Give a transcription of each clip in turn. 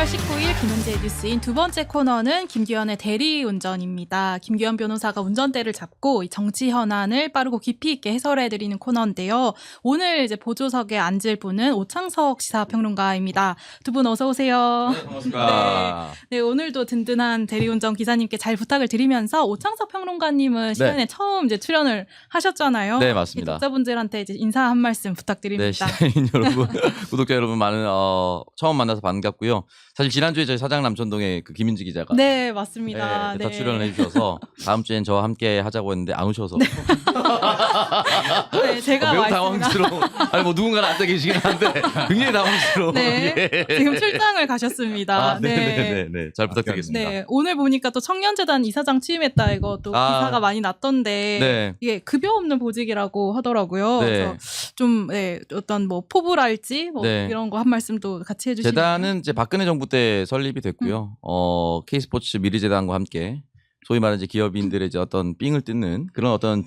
10월 19일 김은지의 뉴스인 두 번째 코너는 김규현의 대리운전입니다. 김규현 변호사가 운전대를 잡고 이 정치 현안을 빠르고 깊이 있게 해설해드리는 코너인데요. 오늘 이제 보조석에 앉을 분은 오창석 시사평론가입니다. 두 분 어서 오세요. 네, 반갑습니다. 네, 오늘도 든든한 대리운전 기사님께 잘 부탁을 드리면서 오창석 평론가님은 시간에 처음 이제 출연을 하셨잖아요. 네, 맞습니다. 독자분들한테 이제 인사 한 말씀 부탁드립니다. 네, 시사인 여러분, 구독자 여러분 많은 처음 만나서 반갑고요. 사실 지난주에 저희 사장 남천동에 그 김인지 기자가 네, 맞습니다. 네, 출연을 해주셔서 다음 주엔 저와 함께 하자고 했는데 안 오셔서 네, 제가 매우 와 있습니다. 당황스러워. 아니 뭐 누군가는 앉아 계시긴 한데 굉장히 당황스러워. 네, 예. 지금 출장을 가셨습니다. 네, 잘 부탁드리겠습니다. 네, 오늘 보니까 또 청년재단 이사장 취임했다 이거 또 기사가 많이 났던데 네. 이게 급여 없는 보직이라고 하더라고요. 네. 그래서 좀 어떤 뭐 포부랄지 뭐 네. 이런 거 한 말씀도 같이 해주시면. 재단은 이제 박근혜 정부 때 설립이 됐고요. K스포츠 미래재단과 함께 소위 말하는 이제 기업인들의 이제 어떤 삥을 뜯는 그런 어떤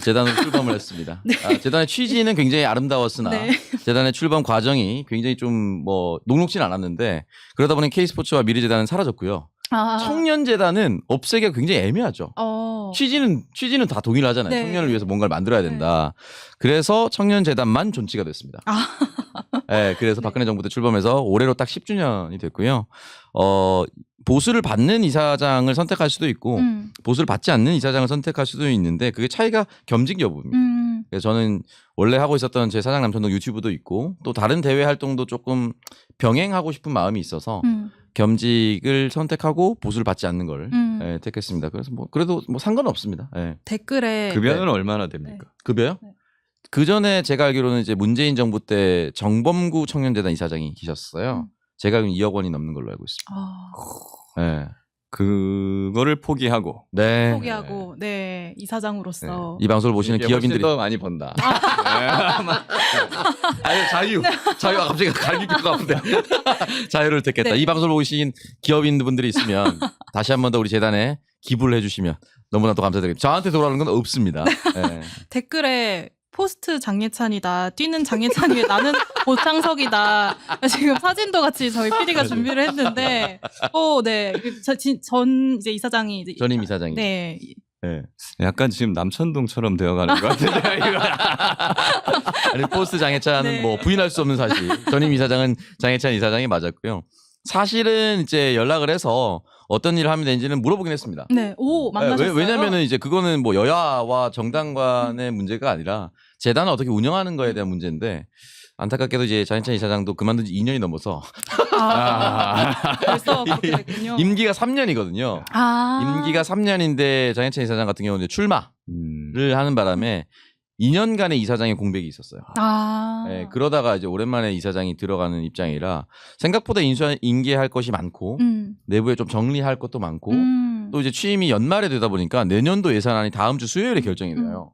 재단으로 출범을 했습니다. 네. 재단의 취지는 굉장히 아름다웠으나 네. 재단의 출범 과정이 굉장히 좀 뭐 녹록진 않았는데 그러다 보니 K스포츠와 미래재단은 사라졌고요. 청년재단은 없애기가 굉장히 애매하죠. 취지는 다 동일하잖아요. 네. 청년을 위해서 뭔가를 만들어야 된다. 그래서 청년재단만 존치가 됐습니다. 네, 그래서 박근혜 정부 때 출범해서 올해로 딱 10주년이 됐고요. 보수를 받는 이사장을 선택할 수도 있고 보수를 받지 않는 이사장을 선택할 수도 있는데 그게 차이가 겸직 여부입니다. 그래서 저는 원래 하고 있었던 제 사장 남천동 유튜브도 있고 또 다른 대외 활동도 조금 병행하고 싶은 마음이 있어서 겸직을 선택하고 보수를 받지 않는 걸 택했습니다. 그래서 뭐 그래도 뭐 상관은 없습니다. 예. 댓글에 급여는 얼마나 됩니까? 급여요? 네. 그 전에 제가 알기로는 이제 문재인 정부 때 정범구 청년재단 이사장이 계셨어요. 제가 알기로는 2억 원이 넘는 걸로 알고 있습니다. 네. 그거를 포기하고 네. 포기하고 이사장으로서 이 방송을 보시는 기업인들이 더 많이 번다. 아니 자유가 갑자기 갈길 것 같은데 자유를 택했다. 네. 이 방송을 보신 기업인분들이 있으면 다시 한 번 더 우리 재단에 기부를 해주시면 너무나도 감사드립니다. 저한테 돌아오는 건 없습니다. 네. 댓글에 포스트 장예찬이다. 뛰는 장예찬이 왜 나는 오창석이다. 지금 사진도 같이 저희 PD가 준비를 했는데, 전 이제 이사장이 이제 전임 이사장이. 네. 네. 약간 지금 남천동처럼 되어가는 것 같은데. 아니 포스트 장해찬은 네. 뭐 부인할 수 없는 사실. 전임 이사장은 장해찬 이사장이 맞았고요. 사실은 이제 연락을 해서 어떤 일을 하면 되는지는 물어보긴 했습니다. 네, 만나셨어요? 왜냐면은 이제 그거는 뭐 여야와 정당 간의 문제가 아니라 재단을 어떻게 운영하는 거에 대한 문제인데 안타깝게도 이제 장해찬 이사장도 그만둔 지 2년이 넘어서 벌써 그렇게 됐군요. 임기가 3년이거든요. 임기가 3년인데 장해찬 이사장 같은 경우는 출마를 하는 바람에 2년간의 이사장의 공백이 있었어요. 네, 그러다가 이제 오랜만에 이사장이 들어가는 입장이라 생각보다 인계할 것이 많고 내부에 좀 정리할 것도 많고 또 이제 취임이 연말에 되다 보니까 내년도 예산안이 다음 주 수요일에 결정이 돼요.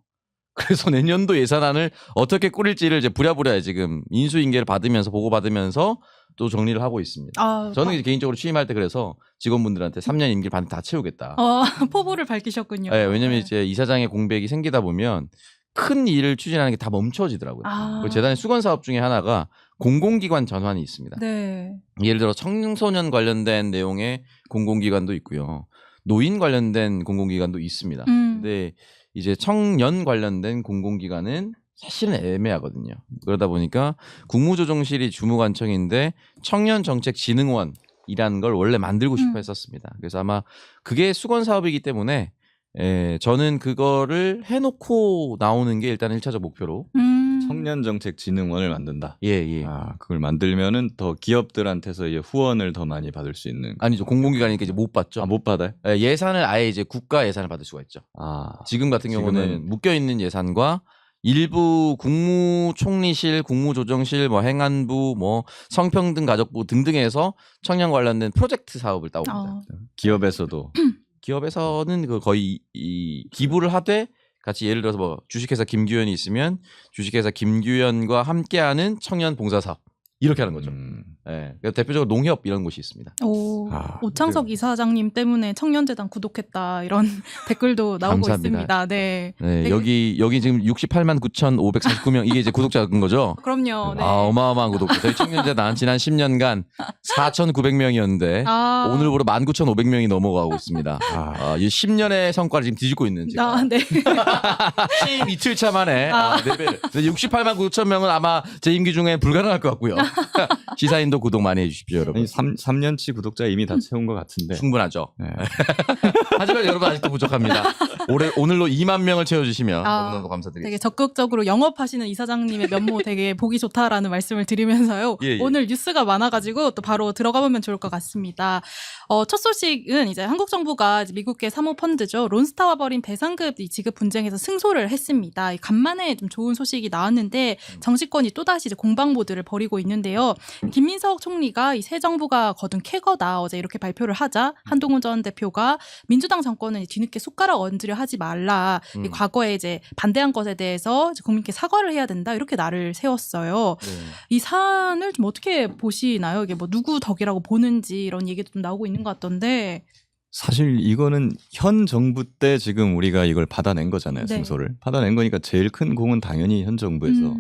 그래서 내년도 예산안을 어떻게 꾸릴지를 이제 부랴부랴 지금 인수인계를 받으면서 보고받으면서 또 정리를 하고 있습니다. 저는 이제 개인적으로 취임할 때 그래서 직원분들한테 3년 임기를 반드시 다 채우겠다. 포부를 밝히셨군요. 네, 왜냐면 이제 이사장의 공백이 생기다 보면 큰 일을 추진하는 게 다 멈춰지더라고요. 그리고 재단의 수건 사업 중에 하나가 공공기관 전환이 있습니다. 네. 예를 들어 청소년 관련된 내용의 공공기관도 있고요. 노인 관련된 공공기관도 있습니다. 근데 이제 청년 관련된 공공기관은 사실은 애매하거든요. 그러다 보니까 국무조정실이 주무관청인데 청년정책진흥원이라는 걸 원래 만들고 싶어 했었습니다. 그래서 아마 그게 수건 사업이기 때문에 저는 그거를 해놓고 나오는 게 일단 1차적 목표로. 청년정책진흥원을 만든다. 예. 그걸 만들면은 더 기업들한테서 이제 후원을 더 많이 받을 수 있는. 아니죠. 공공기관이니까 이제 못 받죠. 못 받아요? 예산을 아예 이제 국가 예산을 받을 수가 있죠. 지금 같은 경우는 묶여있는 예산과 일부 국무총리실, 국무조정실, 뭐 행안부, 뭐 성평등가족부 등등에서 청년 관련된 프로젝트 사업을 따옵니다. 기업에서는 그 거의 이 기부를 하되 같이 예를 들어서 뭐 주식회사 김규현이 있으면 주식회사 김규현과 함께하는 청년 봉사 사업 이렇게 하는 거죠. 예. 그러니까 대표적으로 농협 이런 곳이 있습니다. 오창석 이사장님 때문에 청년재단 구독했다 이런 댓글도 나오고 감사합니다. 있습니다. 네. 네, 여기 지금 68만 9,549명 이게 이제 구독자인 거죠? 그럼요. 네. 어마어마한 구독자. 저희 청년재단 지난 10년간 4,900명이었는데 오늘부로 19,500명이 넘어가고 있습니다. 이 10년의 성과를 지금 뒤집고 있는 지금. 네. 12차 만에 4배를. 68만 9천 명은 아마 제 임기 중에 불가능할 것 같고요. 시사인도 구독 많이 해주십시오, 여러분. 3년치 구독자 이미 다 채운 것 같은데. 충분하죠. 네. 하지만 여러분 아직도 부족합니다. 오늘로 2만 명을 채워주시면 너무너무 감사드립니다. 되게 적극적으로 영업하시는 이사장님의 면모 되게 보기 좋다라는 말씀을 드리면서요. 예. 오늘 뉴스가 많아가지고 또 바로 들어가 보면 좋을 것 같습니다. 첫 소식은 이제 한국 정부가 미국계 사모펀드죠. 론스타와 벌인 배상급 지급 분쟁에서 승소를 했습니다. 간만에 좀 좋은 소식이 나왔는데 정치권이 또다시 이제 공방 모드를 벌이고 있는데요. 김민석 총리가 이 새 정부가 거둔 쾌거다 어제 이렇게 발표를 하자 한동훈 전 대표가 민주당 정권은 뒤늦게 숟가락 얹으려 하지 말라. 이 과거에 이제 반대한 것에 대해서 이제 국민께 사과를 해야 된다 이렇게 날을 세웠어요. 네. 이 사안을 좀 어떻게 보시나요? 이게 뭐 누구 덕이라고 보는지 이런 얘기도 좀 나오고 있는 것 같던데. 사실 이거는 현 정부 때 지금 우리가 이걸 받아낸 거잖아요. 네. 승소를. 받아낸 거니까 제일 큰 공은 당연히 현 정부에서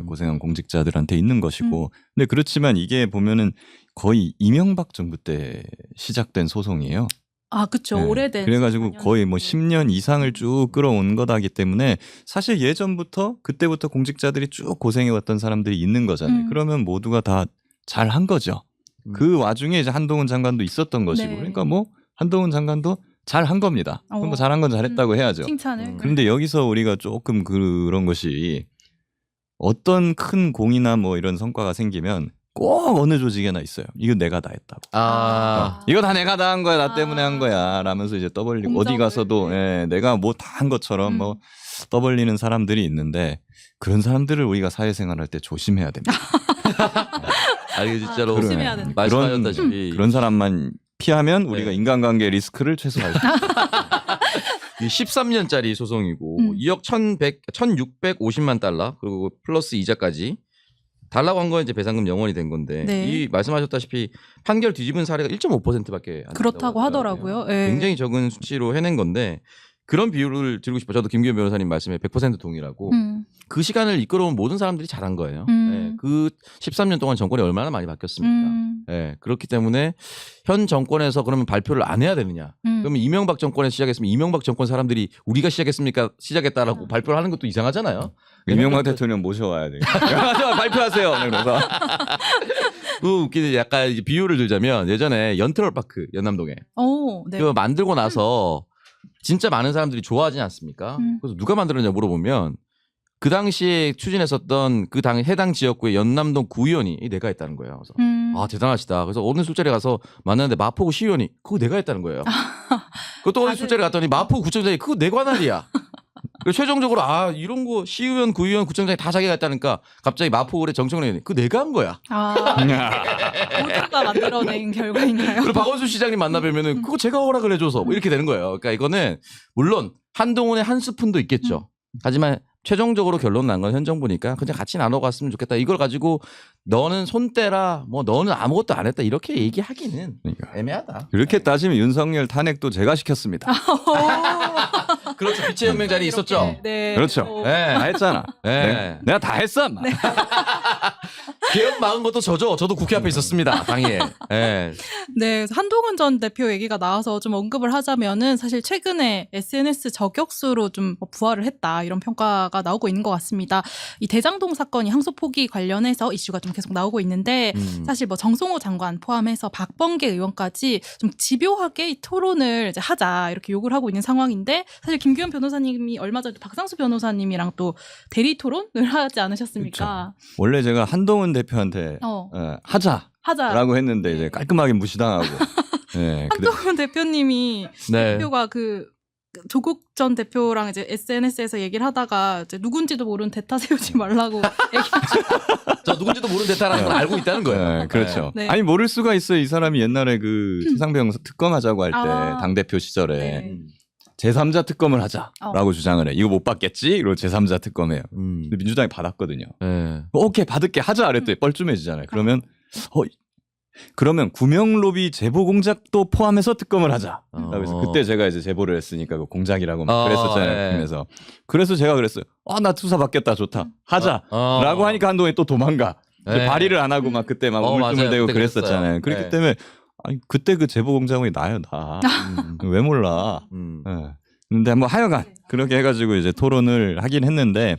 고생한 공직자들한테 있는 것이고. 근데 그렇지만 이게 보면은 거의 이명박 정부 때 시작된 소송이에요. 그렇죠. 네. 오래된. 그래가지고 14년 거의 뭐 10년 이상을 쭉 끌어온 거다기 때문에 사실 예전부터 그때부터 공직자들이 쭉 고생해왔던 사람들이 있는 거잖아요. 그러면 모두가 다 잘한 거죠. 그 와중에 이제 한동훈 장관도 있었던 것이고. 네. 그러니까 뭐 한동훈 장관도 잘한 겁니다. 그럼 뭐 잘한 건 잘했다고 해야죠. 칭찬을. 그런데 여기서 우리가 조금 그런 것이 어떤 큰 공이나 뭐 이런 성과가 생기면 꼭 어느 조직에나 있어요. 이거 내가 다 했다고. 이거 다 내가 다 한 거야. 나 때문에 한 거야. 라면서 이제 떠벌리고 공정을, 어디 가서도 내가 뭐 다 한 것처럼 뭐 떠벌리는 사람들이 있는데 그런 사람들을 우리가 사회생활할 때 조심해야 됩니다. 이게 진짜로 조심해야 된다. 말씀하셨다시피 그런 사람만 피하면 우리가 인간관계 리스크를 최소화할 수 있습니다. 13년짜리 소송이고 2억 1,650만 달러 그리고 플러스 이자까지 달라고 한 건 이제 배상금 영원이 된 건데 네. 이 말씀하셨다시피 판결 뒤집은 사례가 1.5%밖에 안 그렇다고 하더라고요. 네. 굉장히 적은 수치로 해낸 건데 그런 비율을 드리고 싶어요. 저도 김기현 변호사님 말씀에 100% 동의하고 그 시간을 이끌어온 모든 사람들이 잘한 거예요. 네, 그 13년 동안 정권이 얼마나 많이 바뀌었습니까? 네, 그렇기 때문에 현 정권에서 그러면 발표를 안 해야 되느냐? 그러면 이명박 정권에서 시작했으면 이명박 정권 사람들이 우리가 시작했다라고 발표를 하는 것도 이상하잖아요. 이명박 대통령 모셔와야 돼요. 발표하세요. 그래서 그 웃기는 약간 이제 비유를 들자면 예전에 연트럴파크 연남동에 네. 그거 만들고 나서 진짜 많은 사람들이 좋아하지 않습니까? 그래서 누가 만들었냐 물어보면 그 당시에 추진했었던 그 해당 지역구의 연남동 구의원이 내가 했다는 거예요. 그래서 대단하시다. 그래서 어느 술자리 가서 만났는데 마포구 시의원이 그거 내가 했다는 거예요. 그또 어느 술자리 갔더니 마포구 구청장이 그거 내 관할이야. 그래서 최종적으로 이런 거 시의원, 구의원, 구청장이 다 자기가 했다니까 갑자기 마포구의 정청래이 그거 내가 한 거야. 모두가 만들어낸 결과인가요? 그리고 박원순 시장님 만나뵈면은 그거 제가 허락을 해줘서 뭐 이렇게 되는 거예요. 그러니까 이거는 물론 한동훈의 한 스푼도 있겠죠. 하지만 최종적으로 결론 난 건 현 정부니까 그냥 같이 나눠갔으면 좋겠다. 이걸 가지고 너는 손대라, 뭐 너는 아무것도 안 했다 이렇게 얘기하기는 애매하다. 그렇게 따지면 윤석열 탄핵도 제가 시켰습니다. 그렇죠. 빛의 혁명 자리에 있었죠. 네. 그렇죠. 다 했잖아. 내가 다 했어. 개혁 막은 것도 저죠. 저도 국회 앞에 있었습니다. 당일. 네, 한동훈 전 대표 얘기가 나와서 좀 언급을 하자면은 사실 최근에 SNS 저격수로 좀 부활을 했다 이런 평가가 나오고 있는 것 같습니다. 이 대장동 사건이 항소 포기 관련해서 이슈가 좀 계속 나오고 있는데 사실 뭐 정성호 장관 포함해서 박범계 의원까지 좀 집요하게 이 토론을 이제 하자 이렇게 요구를 하고 있는 상황인데 사실 김규현 변호사님이 얼마 전에 박상수 변호사님이랑 또 대리 토론을 하지 않으셨습니까? 그렇죠. 원래 제가 한동훈 대표한테 하자라고 했는데 이제 깔끔하게 무시당하고 한동훈 대표님이 대표가 조국 전 대표랑 이제 SNS에서 얘기를 하다가 이제 누군지도 모르는 대타 세우지 말라고 저 누군지도 모르는 대타라는 걸 알고 있다는 거예요. 그렇죠. 네. 아니 모를 수가 있어요. 이 사람이 옛날에 그 최상병 특검하자고 할 때 당대표 시절에 제3자 특검을 하자라고 주장을 해. 이거 못 받겠지? 이러고 제3자 특검해요. 근데 민주당이 받았거든요. 오케이 받을게 하자 그랬더니 뻘쭘해지잖아요. 그러면 그러면 구명로비 제보 공작도 포함해서 특검을 하자. 그래서 그때 제가 이제 제보를 했으니까 그 공작이라고 막 그랬었잖아요. 그래서 그래서 제가 그랬어요. 나 투사 받겠다, 좋다, 하자라고 하니까 한동훈이 또 도망가. 발의를 안 하고 막 그때 막 우물쭈물대고 그랬었잖아요. 그렇기 때문에 아니 그때 그 제보 공작이 나요, 나. 왜 몰라. 근데 뭐 하여간 그렇게 해가지고 이제 토론을 하긴 했는데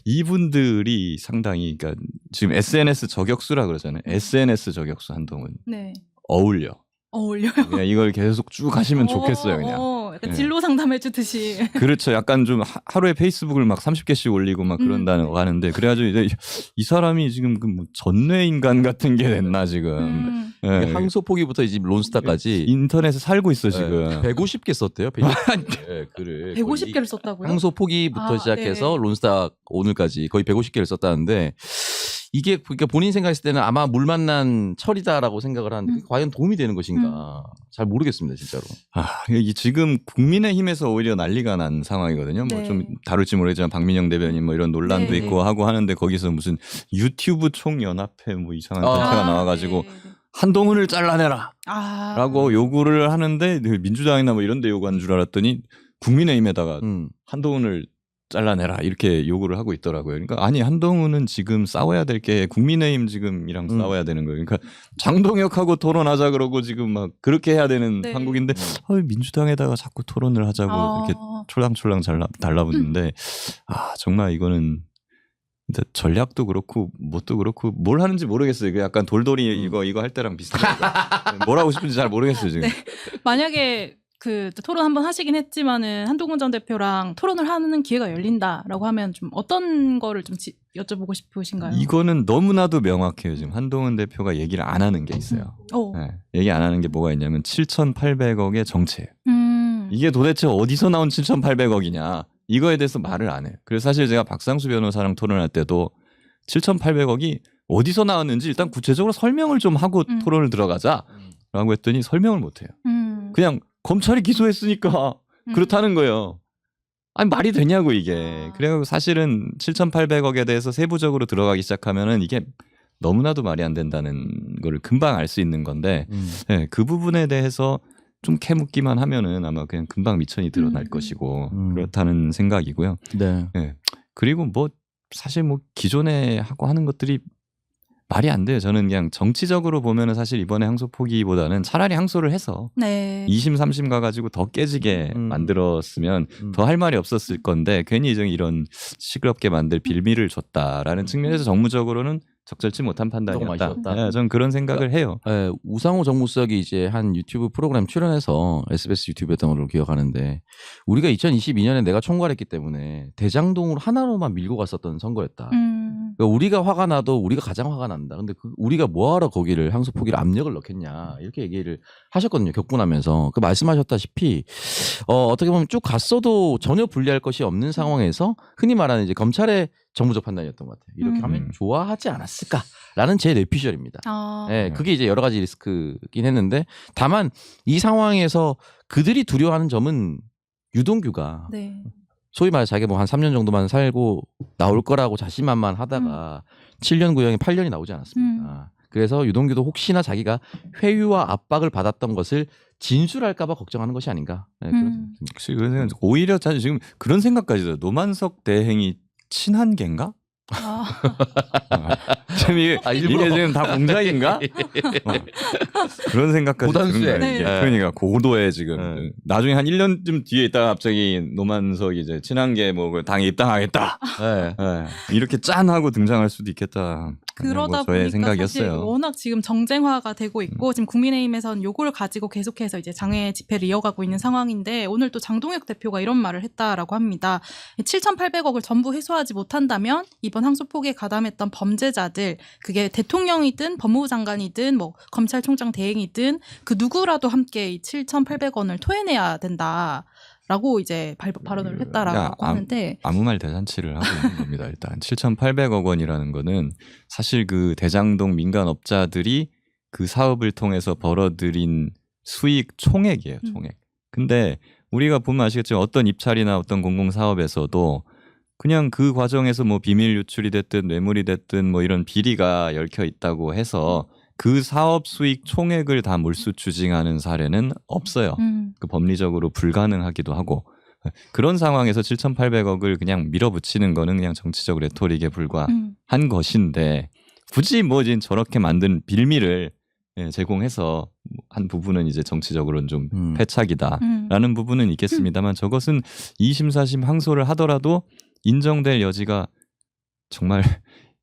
이분들이 상당히 그러니까 지금 SNS 저격수라 그러잖아요. SNS 저격수 한동훈. 어울려요. 그냥 이걸 계속 쭉 하시면 좋겠어요, 그냥. 약간 진로 상담해 주듯이. 그렇죠. 약간 좀 하루에 페이스북을 막 30개씩 올리고 막 그런다는 거 하는데 그래가지고 이제 이 사람이 지금 그 뭐 전뇌 인간 같은 게 됐나 지금. 항소포기부터 이제 론스타까지 인터넷에 살고 있어 지금. 150개 썼대요. 글을 150개를 썼다고요? 항소포기부터 시작해서 론스타 오늘까지 거의 150개를 썼다는데 이게 그러니까 본인 생각했을 때는 아마 물 만난 철이다라고 생각을 하는데 과연 도움이 되는 것인가 잘 모르겠습니다, 진짜로. 지금 국민의힘에서 오히려 난리가 난 상황이거든요. 뭐 좀 다룰지 모르겠지만 박민영 대변인 뭐 이런 논란도 있고 하고 하는데 거기서 무슨 유튜브 총연합회 뭐 이상한 단체가 나와가지고 한동훈을 잘라내라 라고 요구를 하는데 민주당이나 뭐 이런 데 요구하는 줄 알았더니 국민의힘에다가 한동훈을 잘라내라 이렇게 요구를 하고 있더라고요. 그러니까 아니 한동훈은 지금 싸워야 될 게 국민의힘 지금이랑 싸워야 되는 거예요. 그러니까 장동혁하고 토론하자 그러고 지금 막 그렇게 해야 되는 한국인데 민주당에다가 자꾸 토론을 하자고 이렇게 촐랑촐랑 달라붙는데 정말 이거는 전략도 그렇고 뭣도 그렇고 뭘 하는지 모르겠어요. 그 약간 돌돌이 이거 할 때랑 비슷해요. 뭘 하고 싶은지 잘 모르겠어요 지금. 만약에 그 토론 한번 하시긴 했지만은 한동훈 전 대표랑 토론을 하는 기회가 열린다라고 하면 좀 어떤 거를 좀 여쭤보고 싶으신가요? 이거는 너무나도 명확해요. 지금 한동훈 대표가 얘기를 안 하는 게 있어요. 얘기 안 하는 게 뭐가 있냐면 7,800억의 정체예요. 이게 도대체 어디서 나온 7,800억이냐 이거에 대해서 말을 안 해요. 그래서 사실 제가 박상수 변호사랑 토론할 때도 7,800억이 어디서 나왔는지 일단 구체적으로 설명을 좀 하고 토론을 들어가자라고 했더니 설명을 못 해요. 그냥 검찰이 기소했으니까 그렇다는 거예요. 아니 말이 되냐고 이게. 그래서 사실은 7,800억에 대해서 세부적으로 들어가기 시작하면은 이게 너무나도 말이 안 된다는 걸 금방 알 수 있는 건데 그 부분에 대해서 좀 캐묻기만 하면은 아마 그냥 금방 미천이 드러날 것이고 그렇다는 생각이고요. 그리고 뭐 사실 뭐 기존에 하고 하는 것들이 말이 안 돼요. 저는 그냥 정치적으로 보면은 사실 이번에 항소 포기보다는 차라리 항소를 해서 2심 3심 가가지고 더 깨지게 만들었으면 더 할 말이 없었을 건데 괜히 이런 시끄럽게 만들 빌미를 줬다라는 측면에서 정무적으로는 적절치 못한 판단이었다. 저는 그런 생각을 해요. 우상호 정무수석이 이제 한 유튜브 프로그램 출연해서 SBS 유튜브였던 걸로 기억하는데 우리가 2022년에 내가 총괄했기 때문에 대장동으로 하나로만 밀고 갔었던 선거였다. 그러니까 우리가 화가 나도 우리가 가장 화가 난다. 근데 우리가 뭐하러 거기를 항소 포기를 압력을 넣겠냐 이렇게 얘기를 하셨거든요. 격분하면서 그 말씀하셨다시피 어떻게 보면 쭉 갔어도 전혀 불리할 것이 없는 상황에서 흔히 말하는 이제 검찰의 정무적 판단이었던 것 같아요. 이렇게 하면 좋아하지 않았을까라는 제 뇌피셜입니다. 그게 이제 여러 가지 리스크긴 했는데 다만 이 상황에서 그들이 두려워하는 점은 유동규가 소위 말해 자기가 뭐 한 3년 정도만 살고 나올 거라고 자신만만 하다가 7년 구형이 8년이 나오지 않았습니까? 그래서 유동규도 혹시나 자기가 회유와 압박을 받았던 것을 진술할까 봐 걱정하는 것이 아닌가. 오히려 지금 그런 생각까지 들어요. 노만석 대행이 친한계인가? 이게 지금 다 공작인가? 그런 생각까지 드는 거예요. 그러니까 고도에 지금 나중에 한 1년쯤 뒤에 있다가 갑자기 노만석이 이제 친한계 뭐 당에 입당하겠다. 이렇게 짠하고 등장할 수도 있겠다. 그러다 저의 보니까 생각이었어요. 사실 워낙 지금 정쟁화가 되고 있고 지금 국민의힘에서는 요걸 가지고 계속해서 이제 장외 집회를 이어가고 있는 상황인데 오늘 또 장동혁 대표가 이런 말을 했다라고 합니다. 7,800억을 전부 회수하지 못한다면 이번 항소 포기에 가담했던 범죄자들 그게 대통령이든 법무부 장관이든 뭐 검찰총장 대행이든 그 누구라도 함께 이 7,800원을 토해내야 된다. 라고 이제 발언을 했다라고 하는데 아무 말 대잔치를 하고 있는 겁니다. 일단 7,800억 원이라는 거는 사실 그 대장동 민간업자들이 그 사업을 통해서 벌어들인 수익 총액이에요. 총액. 근데 우리가 보면 아시겠지만 어떤 입찰이나 어떤 공공사업에서도 그냥 그 과정에서 뭐 비밀 유출이 됐든 뇌물이 됐든 뭐 이런 비리가 얽혀 있다고 해서 그 사업 수익 총액을 다 몰수 추징하는 사례는 없어요. 그 법리적으로 불가능하기도 하고 그런 상황에서 7,800억을 그냥 밀어붙이는 거는 그냥 정치적 레토릭에 불과한 것인데 굳이 뭐 이제 저렇게 만든 빌미를 제공해서 한 부분은 이제 정치적으로는 좀 패착이다라는 부분은 있겠습니다만 저것은 2심, 4심 항소를 하더라도 인정될 여지가 정말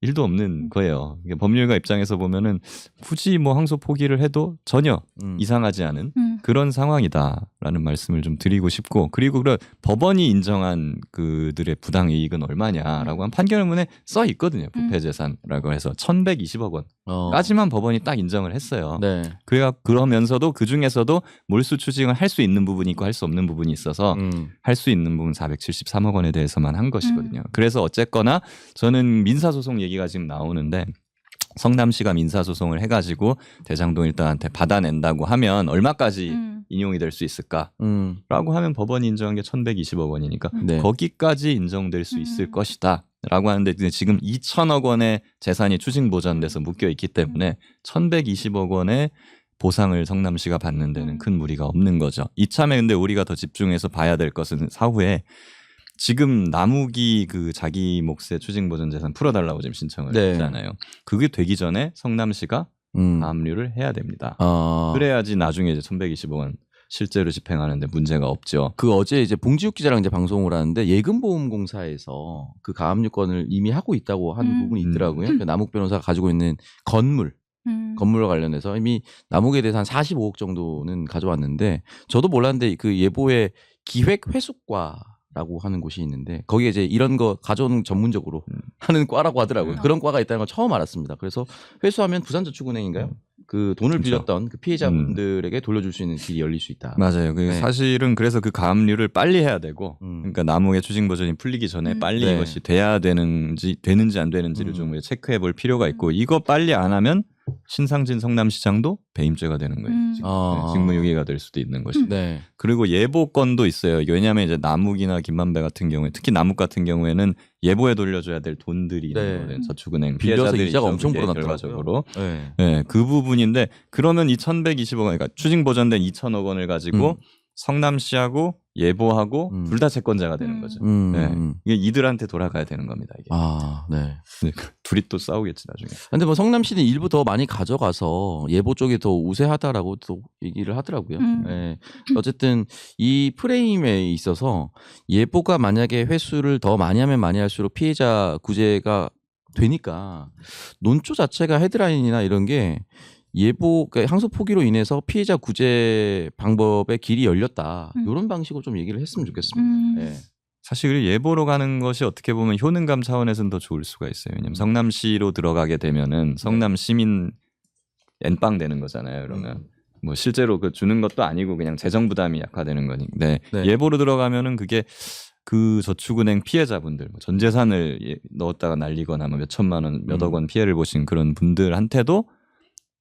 1도 없는 거예요. 법률가 입장에서 보면은 굳이 뭐 항소 포기를 해도 전혀 이상하지 않은 그런 상황이다라는 말씀을 좀 드리고 싶고 그리고 그 법원이 인정한 그들의 부당이익은 얼마냐라고 한 판결문에 써 있거든요. 부패재산이라고 해서 1,120억 원까지만 법원이 딱 인정을 했어요. 네. 그러면서도 그 중에서도 몰수 추징을 할 수 있는 부분이 있고 할 수 없는 부분이 있어서 할 수 있는 부분 473억 원에 대해서만 한 것이거든요. 그래서 어쨌거나 저는 민사소송 얘기가 지금 나오는데 성남시가 민사소송을 해가지고 대장동 일단한테 받아낸다고 하면 얼마까지 인용이 될 수 있을까라고 하면 법원이 인정한 게 1,120억 원이니까 네. 거기까지 인정될 수 있을 것이다. 라고 하는데 지금 2천억 원의 재산이 추징 보전돼서 묶여 있기 때문에 1,120억 원의 보상을 성남시가 받는 데는 큰 무리가 없는 거죠. 이참에 근데 우리가 더 집중해서 봐야 될 것은 사후에 지금 남욱이 그 자기 몫의 추징 보전 재산 풀어달라고 지금 신청을 네. 했잖아요. 그게 되기 전에 성남시가 가압류를 해야 됩니다. 그래야지 나중에 이제 1,120억 원 실제로 집행하는데 문제가 없죠. 그 어제 이제 봉지욱 기자랑 이제 방송을 하는데 예금보험공사에서 그 가압류권을 이미 하고 있다고 하는 부분이 있더라고요. 그 남욱 변호사가 가지고 있는 건물과 관련해서 이미 남욱에 대해서 한 45억 정도는 가져왔는데 저도 몰랐는데 그 예보의 기획회수과라고 하는 곳이 있는데 거기에 이제 이런 거 가져오는 전문적으로 하는 과라고 하더라고요. 그런 과가 있다는 걸 처음 알았습니다. 그래서 회수하면 부산저축은행인가요? 그 돈을 그렇죠. 빌렸던 그 피해자분들에게 돌려줄 수 있는 길이 열릴 수 있다. 맞아요. 네. 사실은 그래서 그 가압류를 빨리 해야 되고, 그러니까 남욱의 추징 보전이 풀리기 전에 빨리 네. 이것이 돼야 되는지 안 되는지를 좀 체크해 볼 필요가 있고, 이거 빨리 안 하면 신상진 성남시장도 배임죄가 되는 거예요. 직무유기가 될 수도 있는 것이. 네. 그리고 예보권도 있어요. 이게 왜냐하면 이제 남욱이나 김만배 같은 경우에, 특히 남욱 같은 경우에는 예보에 돌려줘야 될 돈들이 있는 거예요. 저축은행 피해자들이 이자가 엄청 불어났더라고요. 결과적으로. 네. 네, 그 부분인데 그러면 이 1,120억 원, 그러니까 추징 보전된 2천억 원을 가지고 성남시하고 예보하고 둘 다 채권자가 되는 거죠. 네. 이게 이들한테 돌아가야 되는 겁니다. 이게. 네. 둘이 또 싸우겠지 나중에. 근데 뭐 성남시는 일부 더 많이 가져가서 예보 쪽이 더 우세하다라고 또 얘기를 하더라고요. 네. 어쨌든 이 프레임에 있어서 예보가 만약에 회수를 더 많이 하면 많이 할수록 피해자 구제가 되니까 논조 자체가 헤드라인이나 이런 게 예보, 그러니까 항소 포기로 인해서 피해자 구제 방법의 길이 열렸다. 이런 방식으로 좀 얘기를 했으면 좋겠습니다. 네. 사실 예보로 가는 것이 어떻게 보면 효능감 차원에서는 더 좋을 수가 있어요. 왜냐하면 성남시로 들어가게 되면은 성남 시민 N빵 되는 거잖아요. 그러면 뭐 실제로 그 주는 것도 아니고 그냥 재정 부담이 약화되는 거니까. 네. 예보로 들어가면은 그게 그 저축은행 피해자분들, 전 재산을 넣었다가 날리거나 뭐 몇 천만 원, 몇억 원 피해를 보신 그런 분들한테도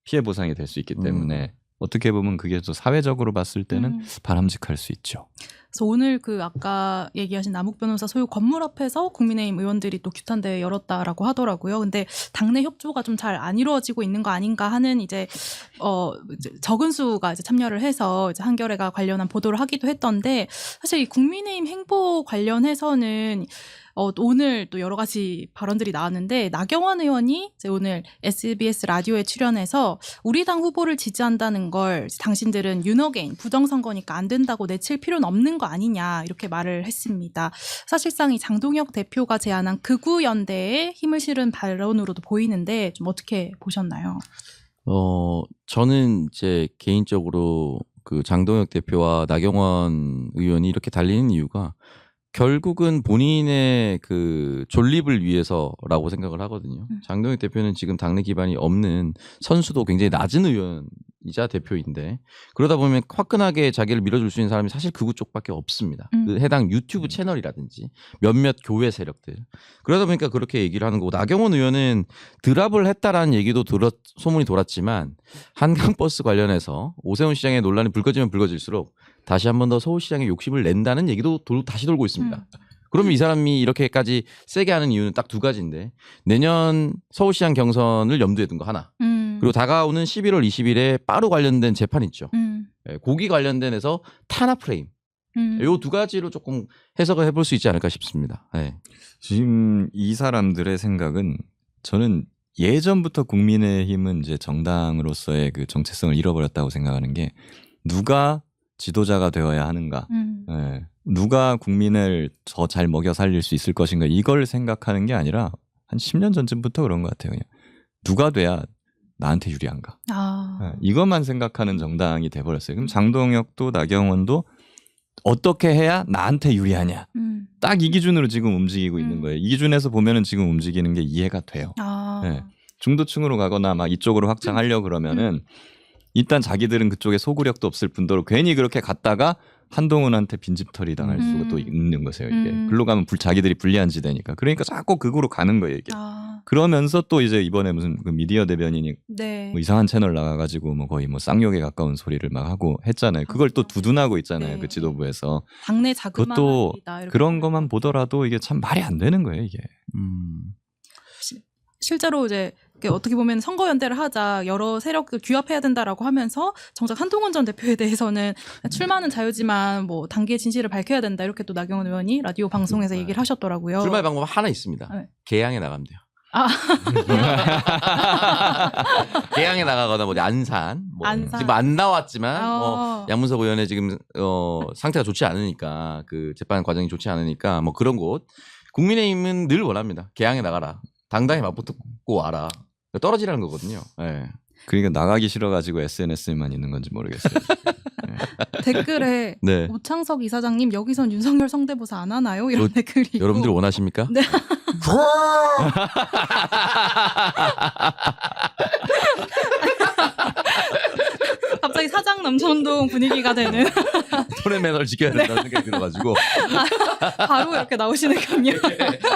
피해 보상이 될 수 있기 때문에 어떻게 보면 그게 또 사회적으로 봤을 때는 바람직할 수 있죠. 그래서 오늘 그 아까 얘기하신 남욱 변호사 소유 건물 앞에서 국민의힘 의원들이 또 규탄대회 열었다라고 하더라고요. 근데 당내 협조가 좀 잘 안 이루어지고 있는 거 아닌가 하는 이제 적은 수가 이제 참여를 해서 이제 한겨레가 관련한 보도를 하기도 했던데 사실 이 국민의힘 행보 관련해서는 오늘 또 여러 가지 발언들이 나왔는데 나경원 의원이 이제 오늘 SBS 라디오에 출연해서 우리 당 후보를 지지한다는 걸 당신들은 윤어게인 부정선거니까 안 된다고 내칠 필요는 없는 거 아니냐 이렇게 말을 했습니다. 사실상 이 장동혁 대표가 제안한 극우연대에 힘을 실은 발언으로도 보이는데 좀 어떻게 보셨나요? 저는 이제 개인적으로 그 장동혁 대표와 나경원 의원이 이렇게 달리는 이유가 결국은 본인의 그 존립을 위해서라고 생각을 하거든요. 장동혁 대표는 지금 당내 기반이 없는 선수도 굉장히 낮은 의원이자 대표인데 그러다 보면 화끈하게 자기를 밀어줄 수 있는 사람이 사실 극우 쪽밖에 없습니다. 그 해당 유튜브 채널이라든지 몇몇 교회 세력들. 그러다 보니까 그렇게 얘기를 하는 거고 나경원 의원은 드랍을 했다라는 얘기도 소문이 돌았지만 한강버스 관련해서 오세훈 시장의 논란이 불거지면 불거질수록 다시 한 번 더 서울시장에 욕심을 낸다는 얘기도 다시 돌고 있습니다. 그러면 이 사람이 이렇게까지 세게 하는 이유는 딱 두 가지인데 내년 서울시장 경선을 염두에 둔 거 하나 그리고 다가오는 11월 20일에 빠루 관련된 재판 있죠. 예, 고기 관련된에서 탄압 프레임. 요 두 가지로 조금 해석을 해볼 수 있지 않을까 싶습니다. 예. 지금 이 사람들의 생각은 저는 예전부터 국민의힘은 이제 정당으로서의 그 정체성을 잃어버렸다고 생각하는 게 누가 지도자가 되어야 하는가, 예. 누가 국민을 더 잘 먹여 살릴 수 있을 것인가 이걸 생각하는 게 아니라 한 10년 전쯤부터 그런 것 같아요. 그냥 누가 돼야 나한테 유리한가. 예. 이것만 생각하는 정당이 돼버렸어요. 그럼 장동혁도 나경원도 어떻게 해야 나한테 유리하냐. 딱 이 기준으로 지금 움직이고 있는 거예요. 이 기준에서 보면은 지금 움직이는 게 이해가 돼요. 네. 중도층으로 가거나 막 이쪽으로 확장하려고 그러면은 일단 자기들은 그쪽에 소구력도 없을 뿐더러 괜히 그렇게 갔다가 한동훈한테 빈집털이 당할 수가 또 있는 거세요. 이게 글로 가면 자기들이 불리한 지대니까. 그러니까 자꾸 극으로 가는 거예요. 이게. 그러면서 또 이제 이번에 무슨 그 미디어 대변인이 뭐 이상한 채널 나가가지고 뭐 거의 뭐 쌍욕에 가까운 소리를 막 하고 했잖아요. 그걸 또 두둔하고 있잖아요. 그 지도부에서. 당내 자금만 그것도 합니다, 그런 것만 보더라도 이게 참 말이 안 되는 거예요. 이게. 실제로 이제 어떻게 보면 선거연대를 하자 여러 세력을 규합해야 된다라고 하면서 정작 한동훈 전 대표에 대해서는 출마는 자유지만 뭐 단기의 진실을 밝혀야 된다 이렇게 또 나경원 의원이 라디오 방송에서 얘기를 하셨더라고요. 출마의 방법은 하나 있습니다. 네. 개항에 나가면 돼요. 개항에 나가거나 뭐 안산, 뭐 안산. 지금 안 나왔지만 뭐 양문석 의원의 지금 상태가 좋지 않으니까 그 재판 과정이 좋지 않으니까 뭐 그런 곳 국민의힘은 늘 원합니다. 개항에 나가라. 당당히 맞붙고 와라. 떨어지라는 거거든요. 네. 그러니까 나가기 싫어가지고 SNS에만 있는 건지 모르겠어요. 네. 댓글에 네. 오창석 이사장님 여기선 윤석열 성대모사 안 하나요? 이런 댓글이 있고. 여러분들 원하십니까? 네. 갑자기 사장 남천동 분위기가 되는 톤의 매너를 지켜야 된다는 생각이 들어가지고 바로 이렇게 나오시는군요.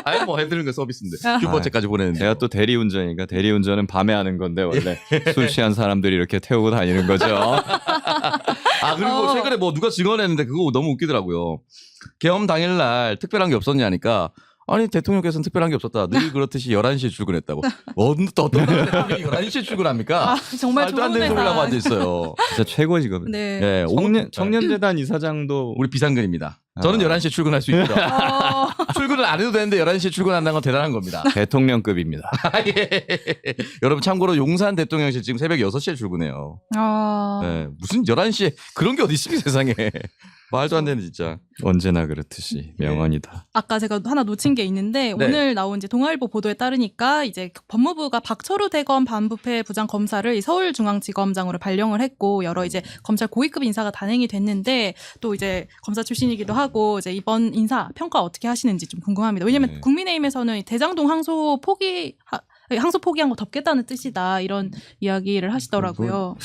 아니 뭐 해드리는 거 서비스인데 큐퍼체까지 보내는데 내가 또 대리운전이니까 대리운전은 밤에 하는 건데 원래 술 취한 사람들이 이렇게 태우고 다니는 거죠. 아 그리고 최근에 뭐 누가 증언했는데 그거 너무 웃기더라고요. 계엄 당일날 특별한 게 없었냐니까 아니 대통령께서는 특별한 게 없었다. 늘 그렇듯이 11시에 출근했다고. 어떤 대통령이 11시에 출근합니까? 아, 정말 말도 안 좋은 되는 소리를 하고 회사. 앉아있어요. 진짜 최고지 그. 네. 네, 청년재단 이사장도 우리 비상근입니다. 저는 11시에 출근할 수 있죠. 출근을 안 해도 되는데 11시에 출근한다는 건 대단한 겁니다. 대통령급입니다. 예. 여러분 참고로 용산 대통령실 지금 새벽 6시에 출근해요. 네, 무슨 11시에 그런 게 어디 있습니까 세상에. 말도 안 되는 진짜. 언제나 그렇듯이 명언이다. 아까 제가 하나 놓친 게 있는데 네. 오늘 나온 이제 동아일보 보도에 따르니까 이제 법무부가 박철우 대검 반부패 부장 검사를 이 서울중앙지검장으로 발령을 했고 여러 이제 검찰 고위급 인사가 단행이 됐는데 또 이제 검사 출신이기도 하고 이제 이번 인사 평가 어떻게 하시는지 좀 궁금합니다. 왜냐하면 네. 국민의힘에서는 대장동 항소 포기한 거 덮겠다는 뜻이다 이런 이야기를 하시더라고요.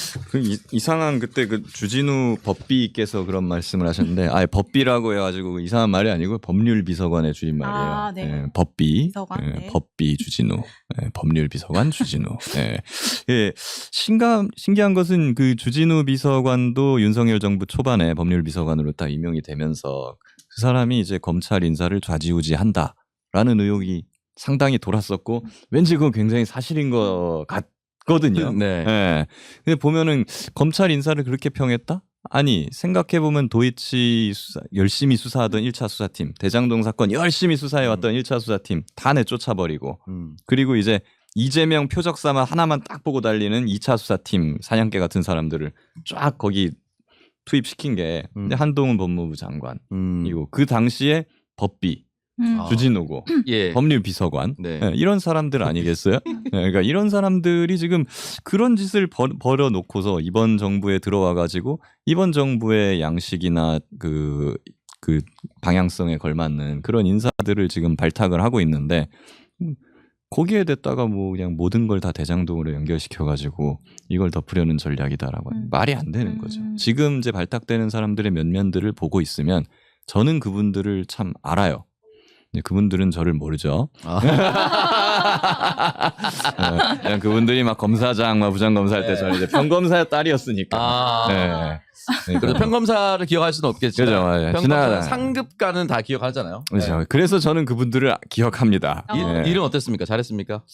이상한 그때 그 주진우 법비께서 그런 말씀을 하셨는데 법비라고 해가지고 이상한 말이 아니고 법률비서관의 줄임말이에요. 아, 네. 예, 법비, 비서관, 예, 네. 법비 주진우, 예, 법률비서관 주진우. 예. 예, 신기한 것은 그 주진우 비서관도 윤석열 정부 초반에 법률비서관으로 딱 임명이 되면서 그 사람이 이제 검찰 인사를 좌지우지한다라는 의혹이 상당히 돌았었고 왠지 그건 굉장히 사실인 것 같거든요. 네. 네. 근데 보면은 검찰 인사를 그렇게 평했다? 아니 생각해보면 도이치 열심히 수사하던 1차 수사팀 대장동 사건 열심히 수사해왔던 1차 수사팀 다 내쫓아버리고 그리고 이제 이재명 표적사만 하나만 딱 보고 달리는 2차 수사팀 사냥개 같은 사람들을 쫙 거기 투입시킨 게 한동훈 법무부 장관이고 그 당시에 법비 주진우고 예. 법률비서관 네. 네, 이런 사람들 아니겠어요? 네, 그러니까 이런 사람들이 지금 그런 짓을 벌여놓고서 이번 정부에 들어와가지고 이번 정부의 양식이나 그 방향성에 걸맞는 그런 인사들을 지금 발탁을 하고 있는데 거기에 됐다가 뭐 그냥 모든 걸 다 대장동으로 연결시켜가지고 이걸 덮으려는 전략이다라고 말이 안 되는 거죠. 지금 이제 발탁되는 사람들의 면면들을 보고 있으면 저는 그분들을 참 알아요. 그분들은 저를 모르죠. 그냥 그분들이 막 검사장, 막 부장검사 할 때 저는 이제 평검사 딸이었으니까. 네. 그래서 평검사를 기억할 수는 없겠지만 그죠. 평검사 상급과는 다 기억하잖아요. 그렇죠. 네. 그래서 저는 그분들을 기억합니다. 일은 어땠습니까? 잘했습니까?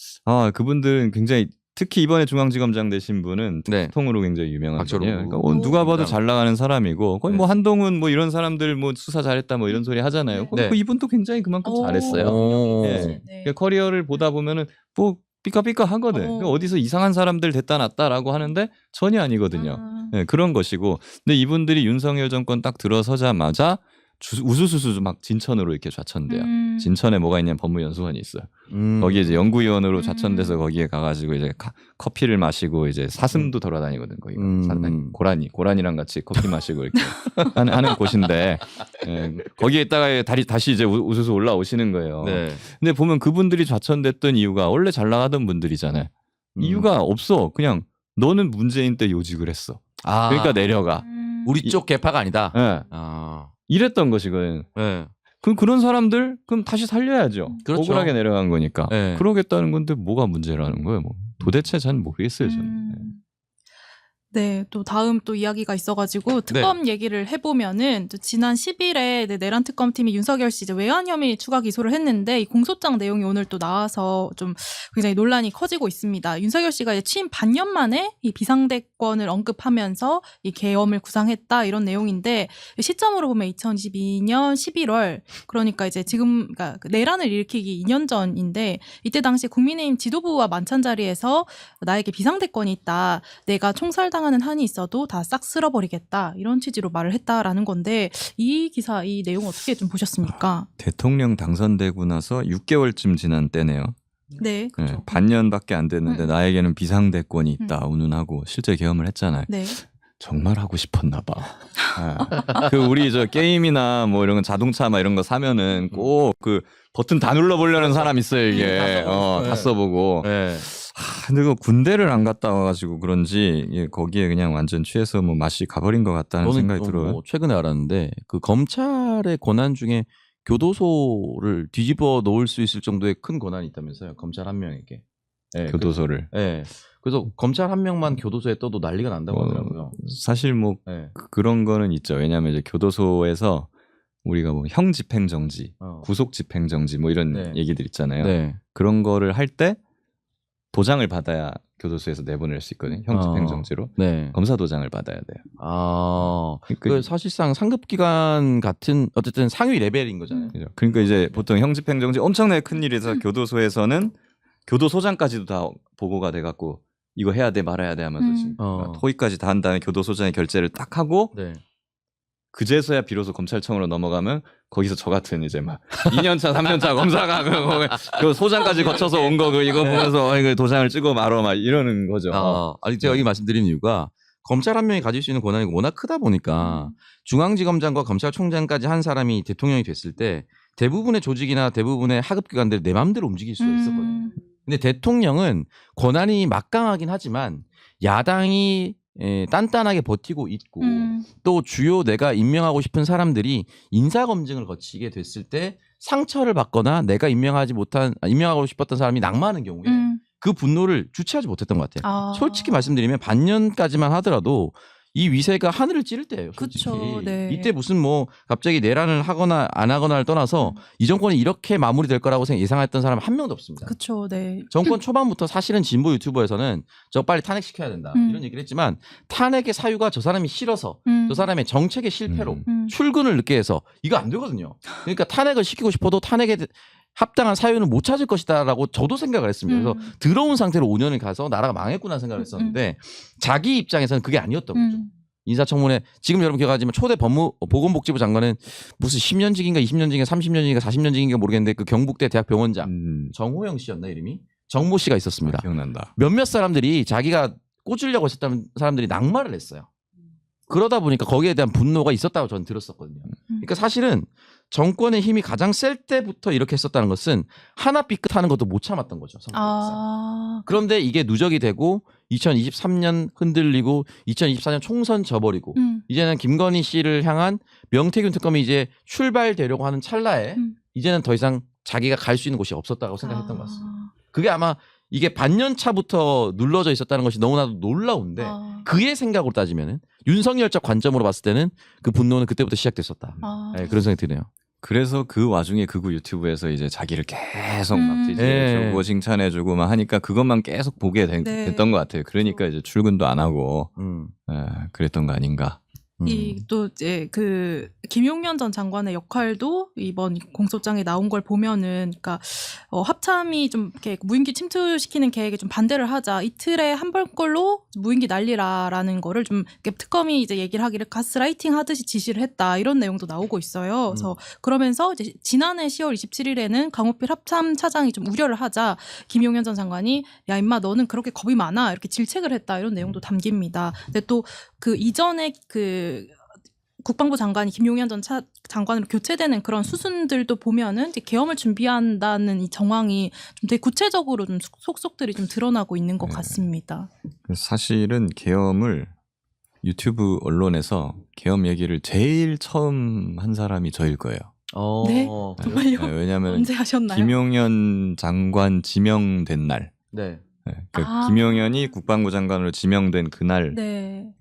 그분들은 굉장히 특히 이번에 중앙지검장 되신 분은 특통으로 굉장히 유명한 분이에요. 그러니까 누가 봐도 잘 나가는 사람이고 거의 뭐 한동훈 뭐 이런 사람들 뭐 수사 잘했다 뭐 이런 소리 하잖아요. 이분도 굉장히 그만큼 잘했어요. 그러니까 커리어를 보다 보면은 뭐 삐까삐까 하거든. 그러니까 어디서 이상한 사람들 됐다 놨다라고 하는데 전혀 아니거든요. 그런 것이고. 근데 이분들이 윤석열 정권 딱 들어서자마자 우수수수 막 진천으로 이렇게 좌천돼요. 진천에 뭐가 있냐면 법무연수원이 있어요. 거기에 이제 연구위원으로 좌천돼서 거기에 가가지고 이제 커피를 마시고 이제 사슴도 돌아다니거든. 거기가 고라니랑 같이 커피 마시고 이렇게 하는 곳인데 거기에 있다가 다시 이제 우수수 올라오시는 거예요. 근데 보면 그분들이 좌천됐던 이유가 원래 잘 나가던 분들이잖아요. 이유가 없어. 그냥 너는 문재인 때 요직을 했어. 그러니까 내려가. 우리 쪽 계파가 아니다. 이랬던 것이거든. 그럼 그런 사람들 그럼 다시 살려야죠. 그렇죠. 억울하게 내려간 거니까. 그러겠다는 건데 뭐가 문제라는 거예요. 뭐. 도대체 잘 모르겠어요. 저는. 네, 또 다음 또 이야기가 있어가지고 특검 얘기를 해보면은 또 지난 10일에 내란 특검팀이 윤석열 씨 이제 외환 혐의 추가 기소를 했는데 이 공소장 내용이 오늘 또 나와서 좀 굉장히 논란이 커지고 있습니다. 윤석열 씨가 이제 취임 반년 만에 이 비상대권을 언급하면서 이 계엄을 구상했다 이런 내용인데 시점으로 보면 2022년 11월 그러니까 이제 지금 그러니까 내란을 일으키기 2년 전인데 이때 당시 국민의힘 지도부와 만찬 자리에서 나에게 비상대권이 있다. 내가 총살당하는 한이 있어도 다 싹 쓸어버리겠다 이런 취지로 말을 했다라는 건데 이 기사 이 내용 어떻게 좀 보셨습니까? 대통령 당선되고 나서 6개월쯤 지난 때네요. 네, 그렇죠. 반년밖에 안 됐는데 나에게는 비상대권이 있다 운운하고 실제 계엄을 했잖아요. 네. 정말 하고 싶었나 봐. 그 우리 저 게임이나 뭐 이런 거 자동차 막 이런 거 사면은 꼭 그 버튼 다 눌러보려는 사람 있어요 이게. 다 써보고. 근데 그 군대를 안 갔다 와가지고 그런지 거기에 그냥 완전 취해서 뭐 맛이 가버린 것 같다는 생각이 들어요. 뭐 최근에 알았는데 그 검찰의 권한 중에 교도소를 뒤집어 놓을 수 있을 정도의 큰 권한이 있다면서요. 검찰 한 명에게. 교도소를. 그래서 검찰 한 명만 교도소에 떠도 난리가 난다고 하더라고요. 사실 뭐 그런 거는 있죠. 왜냐하면 이제 교도소에서 우리가 뭐 형 집행정지, 구속 집행정지 뭐 이런 얘기들 있잖아요. 그런 거를 할 때 도장을 받아야 교도소에서 내보낼 수 있거든요. 형 집행정지로. 검사 도장을 받아야 돼요. 그 사실상 상급기관 같은 어쨌든 상위 레벨인 거잖아요. 그러니까 이제 보통 형 집행정지 엄청나게 큰 일에서 교도소에서는 교도소장까지도 다 보고가 돼갖고 이거 해야 돼 말아야 돼 하면서 지금 토의까지 다 한 다음에 교도소장의 결재를 딱 하고 그제서야 비로소 검찰청으로 넘어가면 거기서 저 같은 이제 막 2년차 3년차 검사가 그 소장까지 거쳐서 온 거 이거 보면서 이거 도장을 찍어 말어 막 이러는 거죠. 아니 제가 여기 말씀드리는 이유가 검찰 한 명이 가질 수 있는 권한이 워낙 크다 보니까 중앙지검장과 검찰총장까지 한 사람이 대통령이 됐을 때 대부분의 조직이나 대부분의 하급기관들이 내 마음대로 움직일 수가 있었거든요. 근데 대통령은 권한이 막강하긴 하지만 야당이 단단하게 버티고 있고 또 주요 내가 임명하고 싶은 사람들이 인사검증을 거치게 됐을 때 상처를 받거나 내가 임명하고 싶었던 사람이 낙마하는 경우에 그 분노를 주체하지 못했던 것 같아요. 솔직히 말씀드리면 반년까지만 하더라도 이 위세가 하늘을 찌를 때예요. 솔직히. 그쵸, 네. 이때 무슨 뭐 갑자기 내란을 하거나 안 하거나를 떠나서 이 정권이 이렇게 마무리될 거라고 예상했던 사람 한 명도 없습니다. 그렇죠. 네. 정권 초반부터 사실은 진보 유튜버에서는 저 빨리 탄핵시켜야 된다 이런 얘기를 했지만 탄핵의 사유가 저 사람이 싫어서 저 사람의 정책의 실패로 출근을 늦게 해서 이거 안 되거든요. 그러니까 탄핵을 시키고 싶어도 탄핵에 합당한 사유는 못 찾을 것이다라고 저도 생각을 했습니다. 그래서 들어온 상태로 5년을 가서 나라가 망했구나 생각을 했었는데 자기 입장에서는 그게 아니었던 거죠. 인사청문회 지금 여러분 기억하지만 초대 보건복지부 장관은 무슨 10년직인가 20년직인가 30년직인가 40년직인가 모르겠는데 그 경북대 대학병원장 정호영 씨였나 이름이? 정모 씨가 있었습니다. 기억난다. 몇몇 사람들이 자기가 꽂으려고 했었던 사람들이 낙마를 했어요. 그러다 보니까 거기에 대한 분노가 있었다고 저는 들었었거든요. 그러니까 사실은 정권의 힘이 가장 셀 때부터 이렇게 했었다는 것은 하나 삐끗하는 것도 못 참았던 거죠. 그런데 이게 누적이 되고 2023년 흔들리고 2024년 총선 져버리고 이제는 김건희 씨를 향한 명태균 특검이 이제 출발되려고 하는 찰나에 이제는 더 이상 자기가 갈 수 있는 곳이 없었다고 생각했던 것 같습니다. 그게 아마 이게 반년 차부터 눌러져 있었다는 것이 너무나도 놀라운데 그의 생각으로 따지면은 윤석열적 관점으로 봤을 때는 그 분노는 그때부터 시작됐었다. 네, 그런 생각이 드네요. 그래서 그 와중에 극우 유튜브에서 이제 자기를 계속 막 지지해주고 칭찬해주고 막 하니까 그것만 계속 보게 됐던 것 같아요. 그러니까 이제 출근도 안 하고 그랬던 거 아닌가. 이 또 이제 그 김용현 전 장관의 역할도 이번 공소장에 나온 걸 보면은, 그러니까 합참이 좀 이렇게 무임기 침투시키는 계획에 좀 반대를 하자, 이틀에 한 벌꼴로 무임기 날리라라는 거를 좀 이렇게 특검이 이제 얘기를 하기를 가스라이팅 하듯이 지시를 했다, 이런 내용도 나오고 있어요. 그래서 그러면서 이제 지난해 10월 27일에는 강호필 합참 차장이 좀 우려를 하자 김용현 전 장관이 야 임마 너는 그렇게 겁이 많아, 이렇게 질책을 했다, 이런 내용도 담깁니다. 근데 또 그 이전에 그 국방부 장관이 김용현 전 장관으로 교체되는 그런 수순들도 보면은 이제 계엄을 준비한다는 이 정황이 좀 되게 구체적으로 좀 속속들이 좀 드러나고 있는 것 같습니다. 사실은 계엄을 유튜브 언론에서 계엄 얘기를 제일 처음 한 사람이 저일 거예요. 네? 정말요? 네, 왜냐하면 언제 하셨나요? 김용현 장관 지명된 날. 네. 그러니까 김용현이 국방부 장관으로 지명된 그날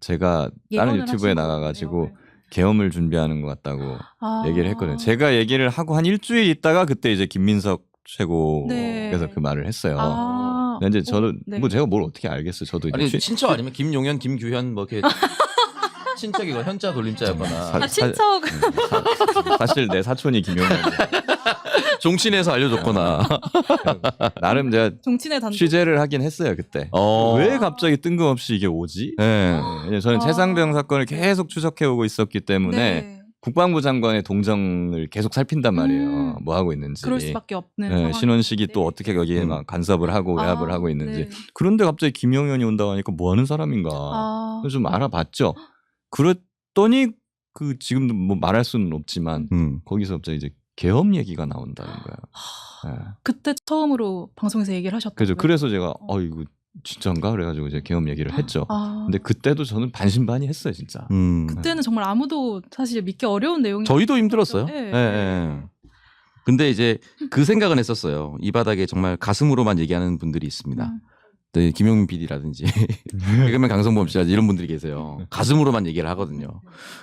제가 다른 유튜브에 나가가지고 계엄을 준비하는 것 같다고 얘기를 했거든요. 제가 얘기를 하고 한 일주일 있다가 그때 이제 김민석 최고께서 그 말을 했어요. 근데 이제 저는 뭐 제가 뭘 어떻게 알겠어요. 저도 아니 친척 아니면 김용현, 김규현 뭐 이렇게 친척이고 현자 돌림자였거나. 친척. 사실 내 사촌이 김용현. 종친에서 알려줬거나. 나름 제가 취재를 하긴 했어요 그때. 왜 갑자기 뜬금없이 이게 오지? 저는 최상병 사건을 계속 추적해오고 있었기 때문에 국방부 장관의 동정을 계속 살핀단 말이에요. 뭐 하고 있는지. 그럴 수밖에 없는. 신원식이 또 어떻게 거기에 막 간섭을 하고 외압을 하고 있는지. 그런데 갑자기 김용현이 온다고 하니까 뭐 하는 사람인가. 그래서 좀 알아봤죠. 그랬더니 그 지금도 뭐 말할 수는 없지만 거기서 갑자기 이제 계엄 얘기가 나온다는 거예요. 그때 처음으로 방송에서 얘기를 하셨다고요? 그죠. 그래서 제가 이거 진짜인가 그래가지고 이제 계엄 얘기를 했죠. 근데 그때도 저는 반신반의했어요 진짜. 그때는 정말 아무도 사실 믿기 어려운 내용이. 저희도 힘들었어요. 근데 이제 그 생각은 했었어요. 이 바닥에 정말 가슴으로만 얘기하는 분들이 있습니다. 네, 김용민 PD라든지 개그맨 강성범 씨라든지 이런 분들이 계세요. 가슴으로만 얘기를 하거든요.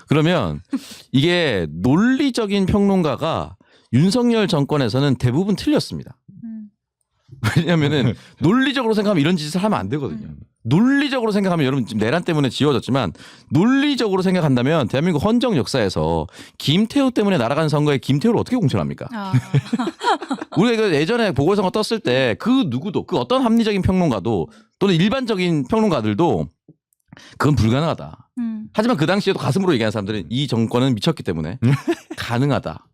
그러면 이게 논리적인 평론가가 윤석열 정권에서는 대부분 틀렸습니다. 왜냐하면은 논리적으로 생각하면 이런 짓을 하면 안 되거든요. 논리적으로 생각하면 여러분 지금 내란 때문에 지워졌지만 논리적으로 생각한다면 대한민국 헌정 역사에서 김태우 때문에 날아간 선거에 김태우를 어떻게 공천합니까? 우리가 예전에 보궐선거 떴을 때 그 누구도 그 어떤 합리적인 평론가도 또는 일반적인 평론가들도 그건 불가능하다. 하지만 그 당시에도 가슴으로 얘기하는 사람들은 이 정권은 미쳤기 때문에 가능하다.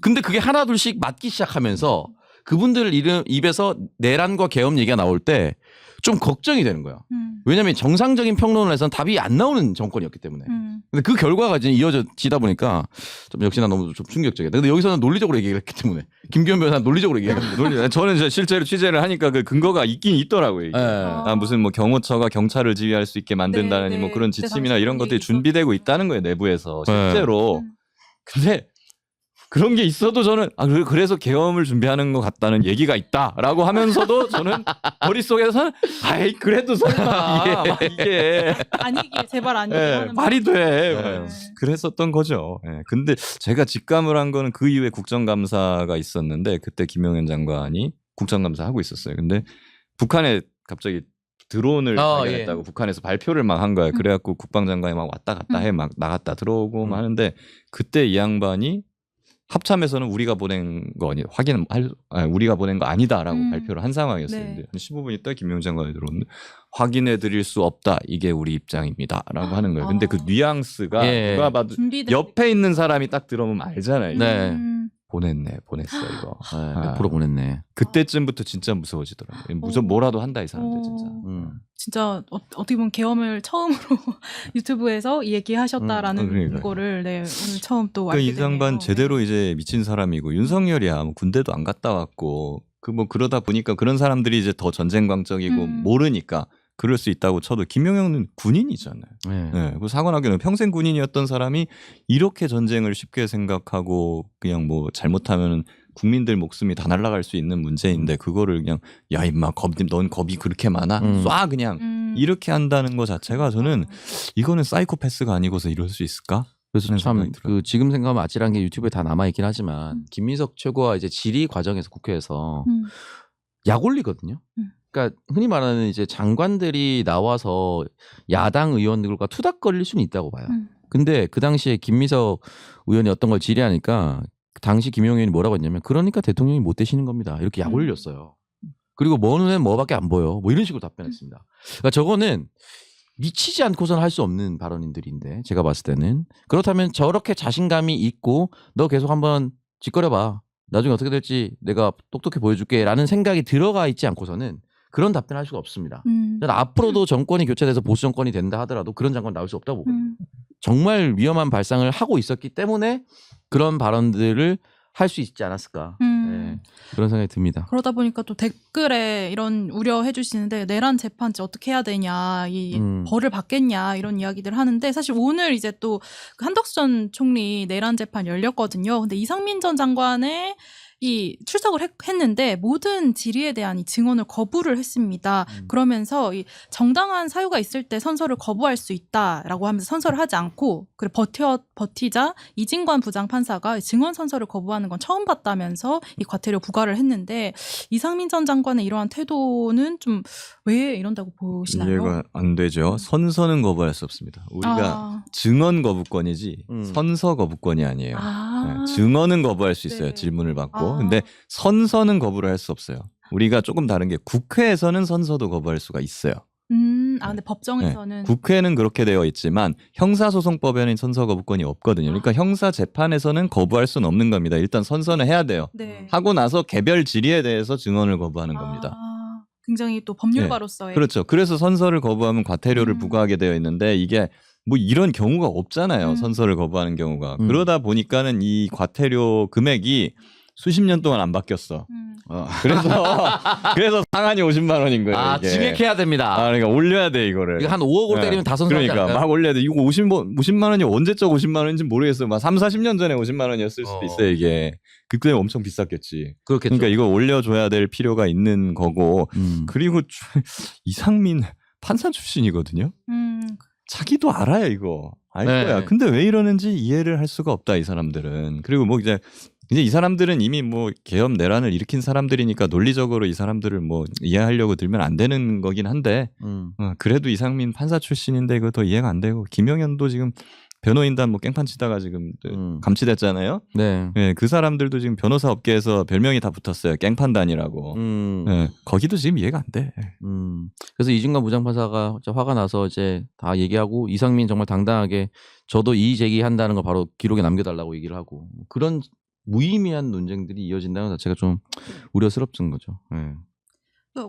근데 그게 하나 둘씩 맞기 시작하면서 그분들 입에서 내란과 계엄 얘기가 나올 때 좀 걱정이 되는 거예요. 왜냐하면 정상적인 평론을 해서는 답이 안 나오는 정권이었기 때문에. 근데 그 결과가 이제 이어지다 보니까 좀 역시나 너무 좀 충격적이다. 근데 여기서는 논리적으로 얘기를 했기 때문에 김기현 변호사는 논리적으로 얘기합니다. 저는 이제 실제로 취재를 하니까 그 근거가 있긴 있더라고요. 이게. 무슨 뭐 경호처가 경찰을 지휘할 수 있게 만든다는 뭐 그런 지침이나 이런 것들이 준비되고 있다는 거예요 내부에서 실제로. 근데 그런 게 있어도 저는 그래서 계엄을 준비하는 것 같다는 얘기가 있다라고 하면서도 저는 머릿속에서는 아이 그래도 설마 이게 아니길 제발 아니길 말이 돼. 그랬었던 거죠. 근데 제가 직감을 한 거는 그 이후에 국정감사가 있었는데 그때 김용현 장관이 국정감사 하고 있었어요. 근데 북한에 갑자기 드론을 발견했다고 북한에서 발표를 막 한 거예요. 그래갖고 국방장관이 막 왔다 갔다 해 막 나갔다 들어오고 막 하는데 그때 이 양반이 합참에서는 우리가 보낸 거 아니 우리가 보낸 거 아니다라고 발표를 한 상황이었어요. 근데 한 15분 있다 김용현 장관이 들어오는데 확인해 드릴 수 없다. 이게 우리 입장입니다라고 하는 거예요. 근데 그 뉘앙스가 누가 봐도 옆에 있는 사람이 딱 들어보면 알잖아요. 보냈어 이거. 100% 보냈네. 그때쯤부터 진짜 무서워지더라고요. 뭐라도 한다 이 사람들 진짜. 진짜 어떻게 보면 계엄을 처음으로 유튜브에서 얘기하셨다라는 거를 오늘 처음 또 알게 되네요. 이 장관 제대로 이제 미친 사람이고 윤석열이야 뭐 군대도 안 갔다 왔고 뭐 그러다 보니까 그런 사람들이 이제 더 전쟁광적이고 모르니까 그럴 수 있다고 쳐도 김용현은 군인이잖아요. 그 사관학교는 평생 군인이었던 사람이 이렇게 전쟁을 쉽게 생각하고 그냥 뭐 잘못하면 국민들 목숨이 다 날아갈 수 있는 문제인데 그거를 그냥 야 임마 넌 겁이 그렇게 많아? 쏴 그냥 이렇게 한다는 것 자체가 저는 이거는 사이코패스가 아니고서 이럴 수 있을까? 그래서 참 그 지금 생각하면 아찔한 게 유튜브에 다 남아 있긴 하지만 김민석 최고와 이제 질의 과정에서 국회에서 약 올리거든요. 그러니까 흔히 말하는 이제 장관들이 나와서 야당 의원들과 투닥거릴 수는 있다고 봐요. 근데 그 당시에 김민석 의원이 어떤 걸 질의하니까 당시 김용현 의원이 뭐라고 했냐면 그러니까 대통령이 못 되시는 겁니다. 이렇게 약 올렸어요. 그리고 뭐 눈엔 뭐밖에 안 보여. 뭐 이런 식으로 답변했습니다. 그러니까 저거는 미치지 않고서는 할 수 없는 발언인들인데 제가 봤을 때는 그렇다면 저렇게 자신감이 있고 너 계속 한번 짓거려봐. 나중에 어떻게 될지 내가 똑똑히 보여줄게 라는 생각이 들어가 있지 않고서는 그런 답변을 할 수가 없습니다. 앞으로도 정권이 교체돼서 보수 정권이 된다 하더라도 그런 장관 나올 수 없다고 보거든요. 정말 위험한 발상을 하고 있었기 때문에 그런 발언들을 할 수 있지 않았을까. 네, 그런 생각이 듭니다. 그러다 보니까 또 댓글에 이런 우려해 주시는데 내란 재판지 어떻게 해야 되냐, 이 벌을 받겠냐 이런 이야기들 하는데 사실 오늘 이제 또 한덕수 전 총리 내란 재판 열렸거든요. 근데 이상민 전 장관의 이 출석을 했는데 모든 질의에 대한 이 증언을 거부를 했습니다. 그러면서 이 정당한 사유가 있을 때 선서를 거부할 수 있다라고 하면서 선서를 하지 않고 그래 버티자 이진관 부장판사가 증언 선서를 거부하는 건 처음 봤다면서 이 과태료 부과를 했는데 이상민 전 장관의 이러한 태도는 좀 왜 이런다고 보시나요? 이해가 안 되죠. 선서는 거부할 수 없습니다. 우리가 증언 거부권이지 선서 거부권이 아니에요. 네, 증언은 거부할 수 있어요. 네. 질문을 받고. 근데 선서는 거부를 할 수 없어요. 우리가 조금 다른 게 국회에서는 선서도 거부할 수가 있어요. 근데 법정에서는 네. 국회는 그렇게 되어 있지만 형사소송법에는 선서 거부권이 없거든요. 그러니까 형사 재판에서는 거부할 수는 없는 겁니다. 일단 선서는 해야 돼요. 네. 하고 나서 개별 질의에 대해서 증언을 거부하는 겁니다. 굉장히 또 법률가로서의 그렇죠. 그래서 선서를 거부하면 과태료를 부과하게 되어 있는데 이게 뭐 이런 경우가 없잖아요. 선서를 거부하는 경우가. 그러다 보니까는 이 과태료 금액이 수십 년 동안 안 바뀌었어. 그래서 상한이 50만 원인 거예요. 이게. 증액해야 됩니다. 그러니까 올려야 돼 이거를. 이거 한 5억을 때리면 다 선서하지 그러니까 않을까요? 막 올려야 돼. 이거 50만 원이 언제적 50만 원인지 모르겠어요. 막 3, 40년 전에 50만 원이었을 수도 있어요. 이게. 그때 엄청 비쌌겠지. 그렇겠죠. 그러니까 이거 올려줘야 될 필요가 있는 거고. 그리고 이상민 판사 출신이거든요. 자기도 알아요 이거. 알 거야. 근데 왜 이러는지 이해를 할 수가 없다 이 사람들은. 그리고 뭐 이제 이 사람들은 이미 뭐 계엄 내란을 일으킨 사람들이니까 논리적으로 이 사람들을 뭐 이해하려고 들면 안 되는 거긴 한데 그래도 이상민 판사 출신인데 이거 더 이해가 안 되고 김영현도 지금 변호인단 뭐 깽판 치다가 지금 감치됐잖아요. 네. 네, 그 사람들도 지금 변호사 업계에서 별명이 다 붙었어요. 깽판단이라고. 네, 거기도 지금 이해가 안 돼. 그래서 이진관 부장판사가 화가 나서 이제 다 얘기하고 이상민 정말 당당하게 저도 이의 제기한다는 걸 바로 기록에 남겨달라고 얘기를 하고 그런 무의미한 논쟁들이 이어진다는 것 자체가 좀 우려스럽던 거죠. 네.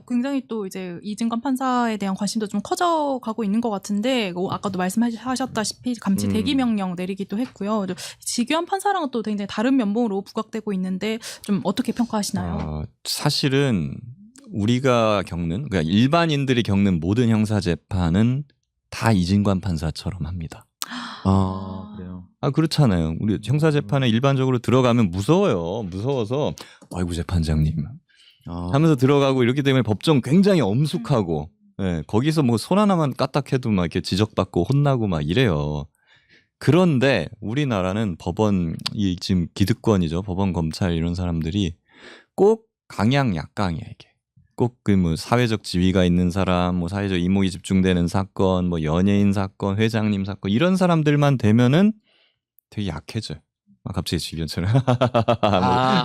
굉장히 또 이제 이진관 판사에 대한 관심도 좀 커져가고 있는 것 같은데 아까도 말씀하셨다시피 감치 대기 명령 내리기도 했고요. 지규현 판사랑은 또 굉장히 다른 면봉으로 부각되고 있는데 좀 어떻게 평가하시나요? 사실은 우리가 겪는 그러니까 일반인들이 겪는 모든 형사 재판은 다 이진관 판사처럼 합니다. 그래요. 그렇잖아요. 우리 형사 재판에 일반적으로 들어가면 무서워요. 무서워서 아이고 재판장님 하면서 들어가고 이렇기 때문에 법정 굉장히 엄숙하고 거기서 뭐 손 하나만 까딱해도 막 이렇게 지적받고 혼나고 막 이래요. 그런데 우리나라는 법원 이 지금 기득권이죠. 법원 검찰 이런 사람들이 꼭 강양 약강이야 이게. 꼭 그 뭐 사회적 지위가 있는 사람, 뭐 사회적 이목이 집중되는 사건, 뭐 연예인 사건, 회장님 사건 이런 사람들만 되면은 되게 약해져요. 갑자기 지변처럼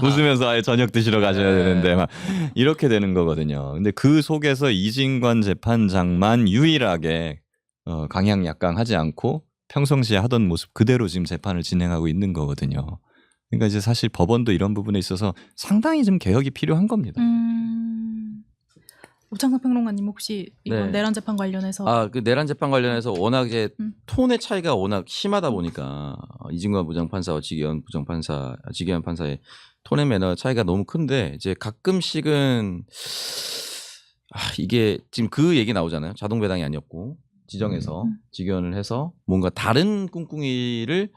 웃으면서 아예 저녁 드시러 가셔야 되는데 막 이렇게 되는 거거든요. 근데 그 속에서 이진관 재판장만 유일하게 강양 약강하지 않고 평상시에 하던 모습 그대로 지금 재판을 진행하고 있는 거거든요. 그러니까 이제 사실 법원도 이런 부분에 있어서 상당히 좀 개혁이 필요한 겁니다. 오창석 평론가님 혹시 이번 내란 재판 관련해서 그 내란 재판 관련해서 워낙 이제 톤의 차이가 워낙 심하다 보니까 이진관 부장판사와 지기현 판사의 톤의 매너 차이가 너무 큰데 이제 가끔씩은 이게 지금 그 얘기 나오잖아요. 자동 배당이 아니었고 지정해서 직연을 해서 뭔가 다른 꿍꿍이를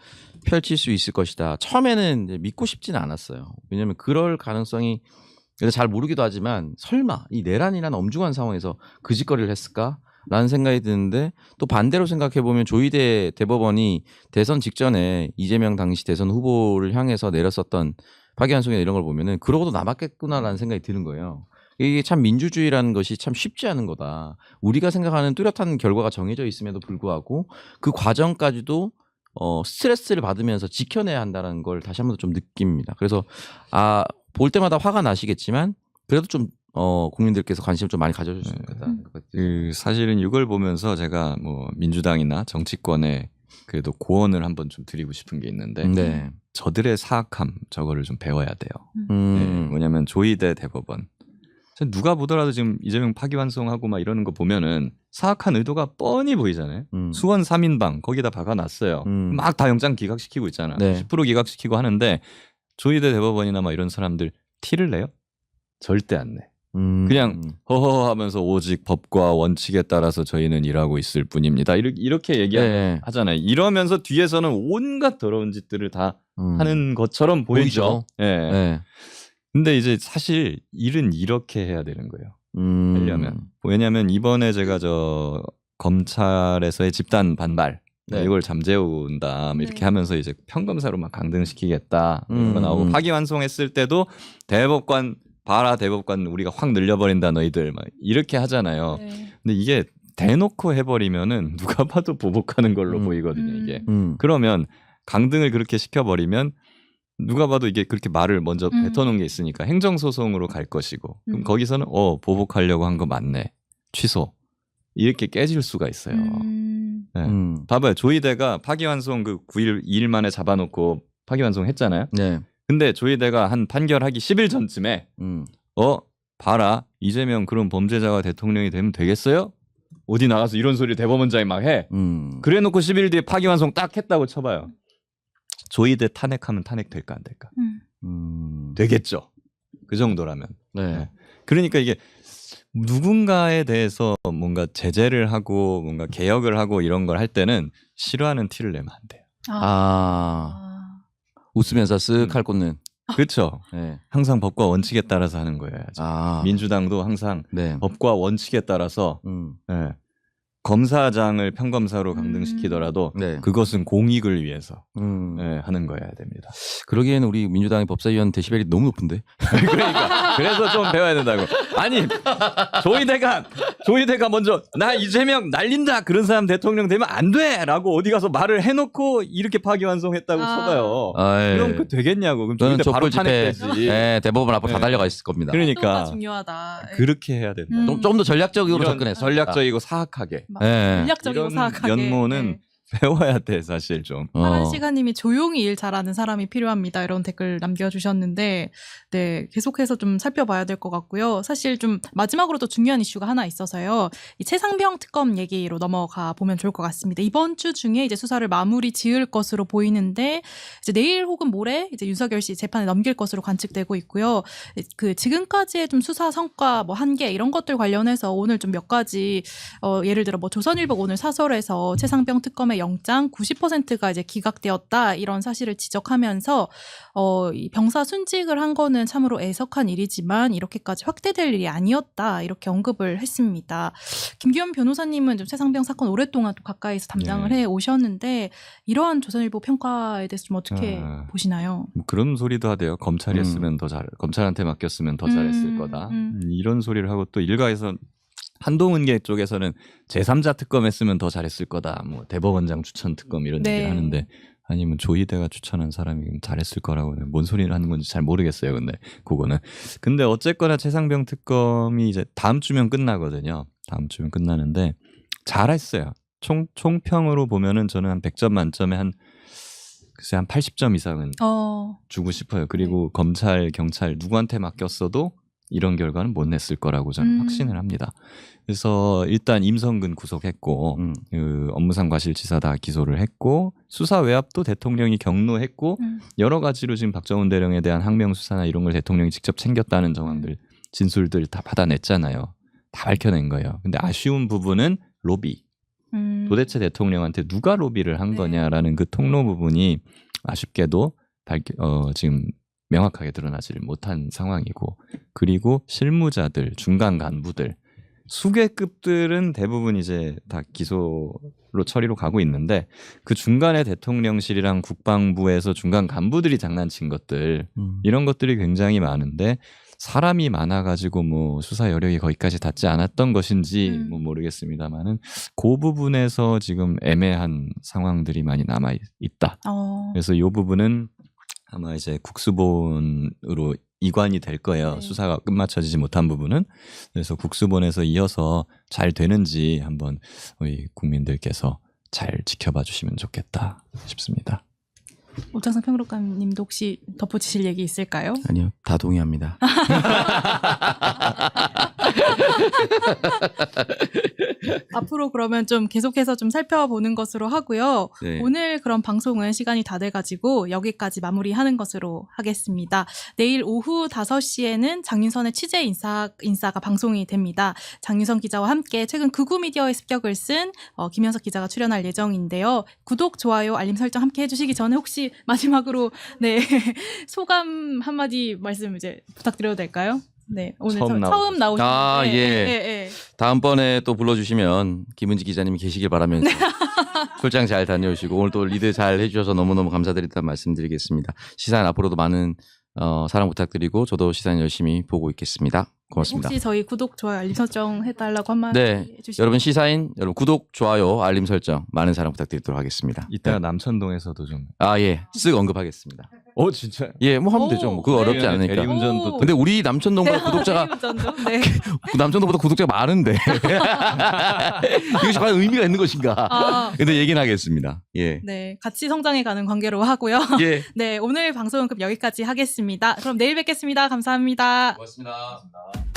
펼칠 수 있을 것이다. 처음에는 이제 믿고 싶지는 않았어요. 왜냐하면 그럴 가능성이 잘 모르기도 하지만 설마 이 내란이라는 엄중한 상황에서 그 짓거리를 했을까? 라는 생각이 드는데 또 반대로 생각해 보면 조희대 대법원이 대선 직전에 이재명 당시 대선 후보를 향해서 내렸었던 파기환송이나 이런 걸 보면은 그러고도 남았겠구나라는 생각이 드는 거예요. 이게 참 민주주의라는 것이 참 쉽지 않은 거다. 우리가 생각하는 뚜렷한 결과가 정해져 있음에도 불구하고 그 과정까지도 스트레스를 받으면서 지켜내야 한다는 걸 다시 한 번 더 좀 느낍니다. 그래서 볼 때마다 화가 나시겠지만 그래도 좀 국민들께서 관심을 좀 많이 가져주시면 좋겠다. 사실은 이걸 보면서 제가 뭐 민주당이나 정치권에 그래도 고언을 한번 좀 드리고 싶은 게 있는데 네. 저들의 사악함 저거를 좀 배워야 돼요. 네, 뭐냐면 조희대 대법원 누가 보더라도 지금 이재명 파기환송하고 막 이러는 거 보면은 사악한 의도가 뻔히 보이잖아요. 수원 3인방 거기다 박아놨어요. 막 다 영장 기각시키고 있잖아. 네. 10% 기각시키고 하는데 조희대 대법원이나 막 이런 사람들 티를 내요? 절대 안 내. 그냥 허허 하면서 오직 법과 원칙에 따라서 저희는 일하고 있을 뿐입니다. 이렇게 얘기하잖아요. 이러면서 뒤에서는 온갖 더러운 짓들을 다 하는 것처럼 보이죠. 예. 네. 근데 이제 사실 일은 이렇게 해야 되는 거예요. 하려면. 왜냐하면 이번에 제가 검찰에서의 집단 반발 이걸 잠재운다 이렇게 하면서 이제 평검사로 막 강등시키겠다 이런 거 나오고 파기환송했을 때도 대법관 봐라 대법관 우리가 확 늘려버린다 너희들 막 이렇게 하잖아요. 근데 이게 대놓고 해버리면은 누가 봐도 보복하는 걸로 보이거든요. 이게. 그러면 강등을 그렇게 시켜버리면 누가 봐도 이게 그렇게 말을 먼저 뱉어놓은 게 있으니까 행정소송으로 갈 것이고 그럼 거기서는 보복하려고 한 거 맞네 취소 이렇게 깨질 수가 있어요. 네. 봐봐요. 조희대가 파기환송 그 2일 만에 잡아놓고 파기환송 했잖아요. 네. 근데 조희대가 한 판결하기 10일 전쯤에 봐라 이재명 그런 범죄자가 대통령이 되면 되겠어요? 어디 나가서 이런 소리 대법원장이 막 해. 그래놓고 10일 뒤에 파기환송 딱 했다고 쳐봐요. 조희대 탄핵하면 탄핵될까 안 될까? 되겠죠. 그 정도라면. 네. 그러니까 이게 누군가에 대해서 뭔가 제재를 하고 뭔가 개혁을 하고 이런 걸 할 때는 싫어하는 티를 내면 안 돼요. 웃으면서 쓱 할 꽂는. 그렇죠. 네. 항상 법과 원칙에 따라서 하는 거예요. 민주당도 항상 법과 원칙에 따라서 네. 검사장을 평검사로 강등시키더라도 그것은 공익을 위해서 하는 거여야 됩니다. 그러기에는 우리 민주당의 법사위원 데시벨이 너무 높은데. 그러니까 그래서 좀 배워야 된다고. 아니 조희대가 먼저 나 이재명 날린다 그런 사람 대통령 되면 안 돼라고 어디 가서 말을 해놓고 이렇게 파기환송했다고 쳐봐요. 그럼 그 되겠냐고. 그럼 조희대 바로 탄핵되지. 네, 대법원 앞으로 다 달려가 있을 겁니다. 그러니까 중요하다. 그렇게 해야 된다. 좀 더 전략적으로 접근해서 전략적이고 사악하게. 전략적이고 사악하게. 연모는 배워야 돼 사실 좀. 파란 시간님이 조용히 일 잘하는 사람이 필요합니다. 이런 댓글 남겨주셨는데 계속해서 좀 살펴봐야 될 것 같고요. 사실 좀 마지막으로 또 중요한 이슈가 하나 있어서요. 이 최상병 특검 얘기로 넘어가 보면 좋을 것 같습니다. 이번 주 중에 이제 수사를 마무리 지을 것으로 보이는데 이제 내일 혹은 모레 이제 윤석열 씨 재판에 넘길 것으로 관측되고 있고요. 그 지금까지의 좀 수사 성과 뭐 한계 이런 것들 관련해서 오늘 좀 몇 가지 예를 들어 뭐 조선일보 오늘 사설에서 최상병 특검의 영장 90%가 이제 기각되었다 이런 사실을 지적하면서 이 병사 순직을 한 거는 참으로 애석한 일이지만 이렇게까지 확대될 일이 아니었다 이렇게 언급을 했습니다. 김기현 변호사님은 좀 최상병 사건 오랫동안 또 가까이서 담당을 해 오셨는데 이러한 조선일보 평가에 대해서 좀 어떻게 보시나요? 뭐 그런 소리도 하대요. 검찰이 했으면 검찰한테 맡겼으면 더 잘했을 거다. 이런 소리를 하고 또 일각에서 한동훈계 쪽에서는 제3자 특검 했으면 더 잘했을 거다. 뭐 대법원장 추천 특검 이런 얘기를 하는데 아니면 조희대가 추천한 사람이 잘했을 거라고 뭔 소리를 하는 건지 잘 모르겠어요. 근데 어쨌거나 최상병 특검이 이제 다음 주면 끝나거든요. 다음 주면 끝나는데 잘했어요. 총평으로 보면은 저는 한 100점 만점에 한 80점 이상은 주고 싶어요. 그리고 검찰, 경찰 누구한테 맡겼어도 이런 결과는 못 냈을 거라고 저는 확신을 합니다. 그래서 일단 임성근 구속했고 업무상 과실치사 다 기소를 했고 수사 외압도 대통령이 경로했고 여러 가지로 지금 박정훈 대령에 대한 항명 수사나 이런 걸 대통령이 직접 챙겼다는 정황들 진술들 다 받아냈잖아요. 다 밝혀낸 거예요. 근데 아쉬운 부분은 로비. 도대체 대통령한테 누가 로비를 한 거냐라는 그 통로 부분이 아쉽게도 지금 명확하게 드러나지를 못한 상황이고 그리고 실무자들, 중간 간부들 수계급들은 대부분 이제 다 기소로 처리로 가고 있는데 그 중간에 대통령실이랑 국방부에서 중간 간부들이 장난친 것들 이런 것들이 굉장히 많은데 사람이 많아가지고 뭐 수사 여력이 거기까지 닿지 않았던 것인지 뭐 모르겠습니다만은 그 부분에서 지금 애매한 상황들이 많이 남아 있다. 그래서 이 부분은 아마 이제 국수본으로 이관이 될 거예요. 네. 수사가 끝마쳐지지 못한 부분은. 그래서 국수본에서 이어서 잘 되는지 한번 우리 국민들께서 잘 지켜봐 주시면 좋겠다 싶습니다. 오창석 평론가님도 혹시 덧붙이실 얘기 있을까요? 아니요, 다 동의합니다. 앞으로 그러면 좀 계속해서 좀 살펴보는 것으로 하고요. 네. 오늘 그런 방송은 시간이 다 돼가지고 여기까지 마무리하는 것으로 하겠습니다. 내일 오후 5시에는 장윤선의 취재 인싸가 방송이 됩니다. 장윤선 기자와 함께 최근 극우미디어의 습격을 쓴 김현석 기자가 출연할 예정인데요. 구독, 좋아요, 알림 설정 함께 해주시기 전에 혹시 마지막으로 네 소감 한마디 말씀 이제 부탁드려도 될까요? 네, 오늘 처음 나오신 예. 예. 다음번에 또 불러주시면 김은지 기자님이 계시길 바라면서 출장 잘 다녀오시고 오늘 또 리드 잘 해주셔서 너무너무 감사드린다는 말씀드리겠습니다. 시사인 앞으로도 많은 사랑 부탁드리고 저도 시사인 열심히 보고 있겠습니다. 고맙습니다. 혹시 저희 구독, 좋아요, 알림 설정 해달라고 한마디 해주시면 여러분 시사인 여러분 구독, 좋아요, 알림 설정 많은 사랑 부탁드리도록 하겠습니다. 이따가 남천동에서도 좀 쓱 언급하겠습니다. 진짜? 뭐 하면 되죠. 뭐 그거 어렵지 않으니까. 대리운전도. 근데 우리 남천동보다 구독자가 남천동보다 구독자가 많은데 이것이 과연 의미가 있는 것인가? 근데 얘기는 하겠습니다. 네, 같이 성장해가는 관계로 하고요. 네, 오늘 방송은 그럼 여기까지 하겠습니다. 그럼 내일 뵙겠습니다. 감사합니다. 고맙습니다.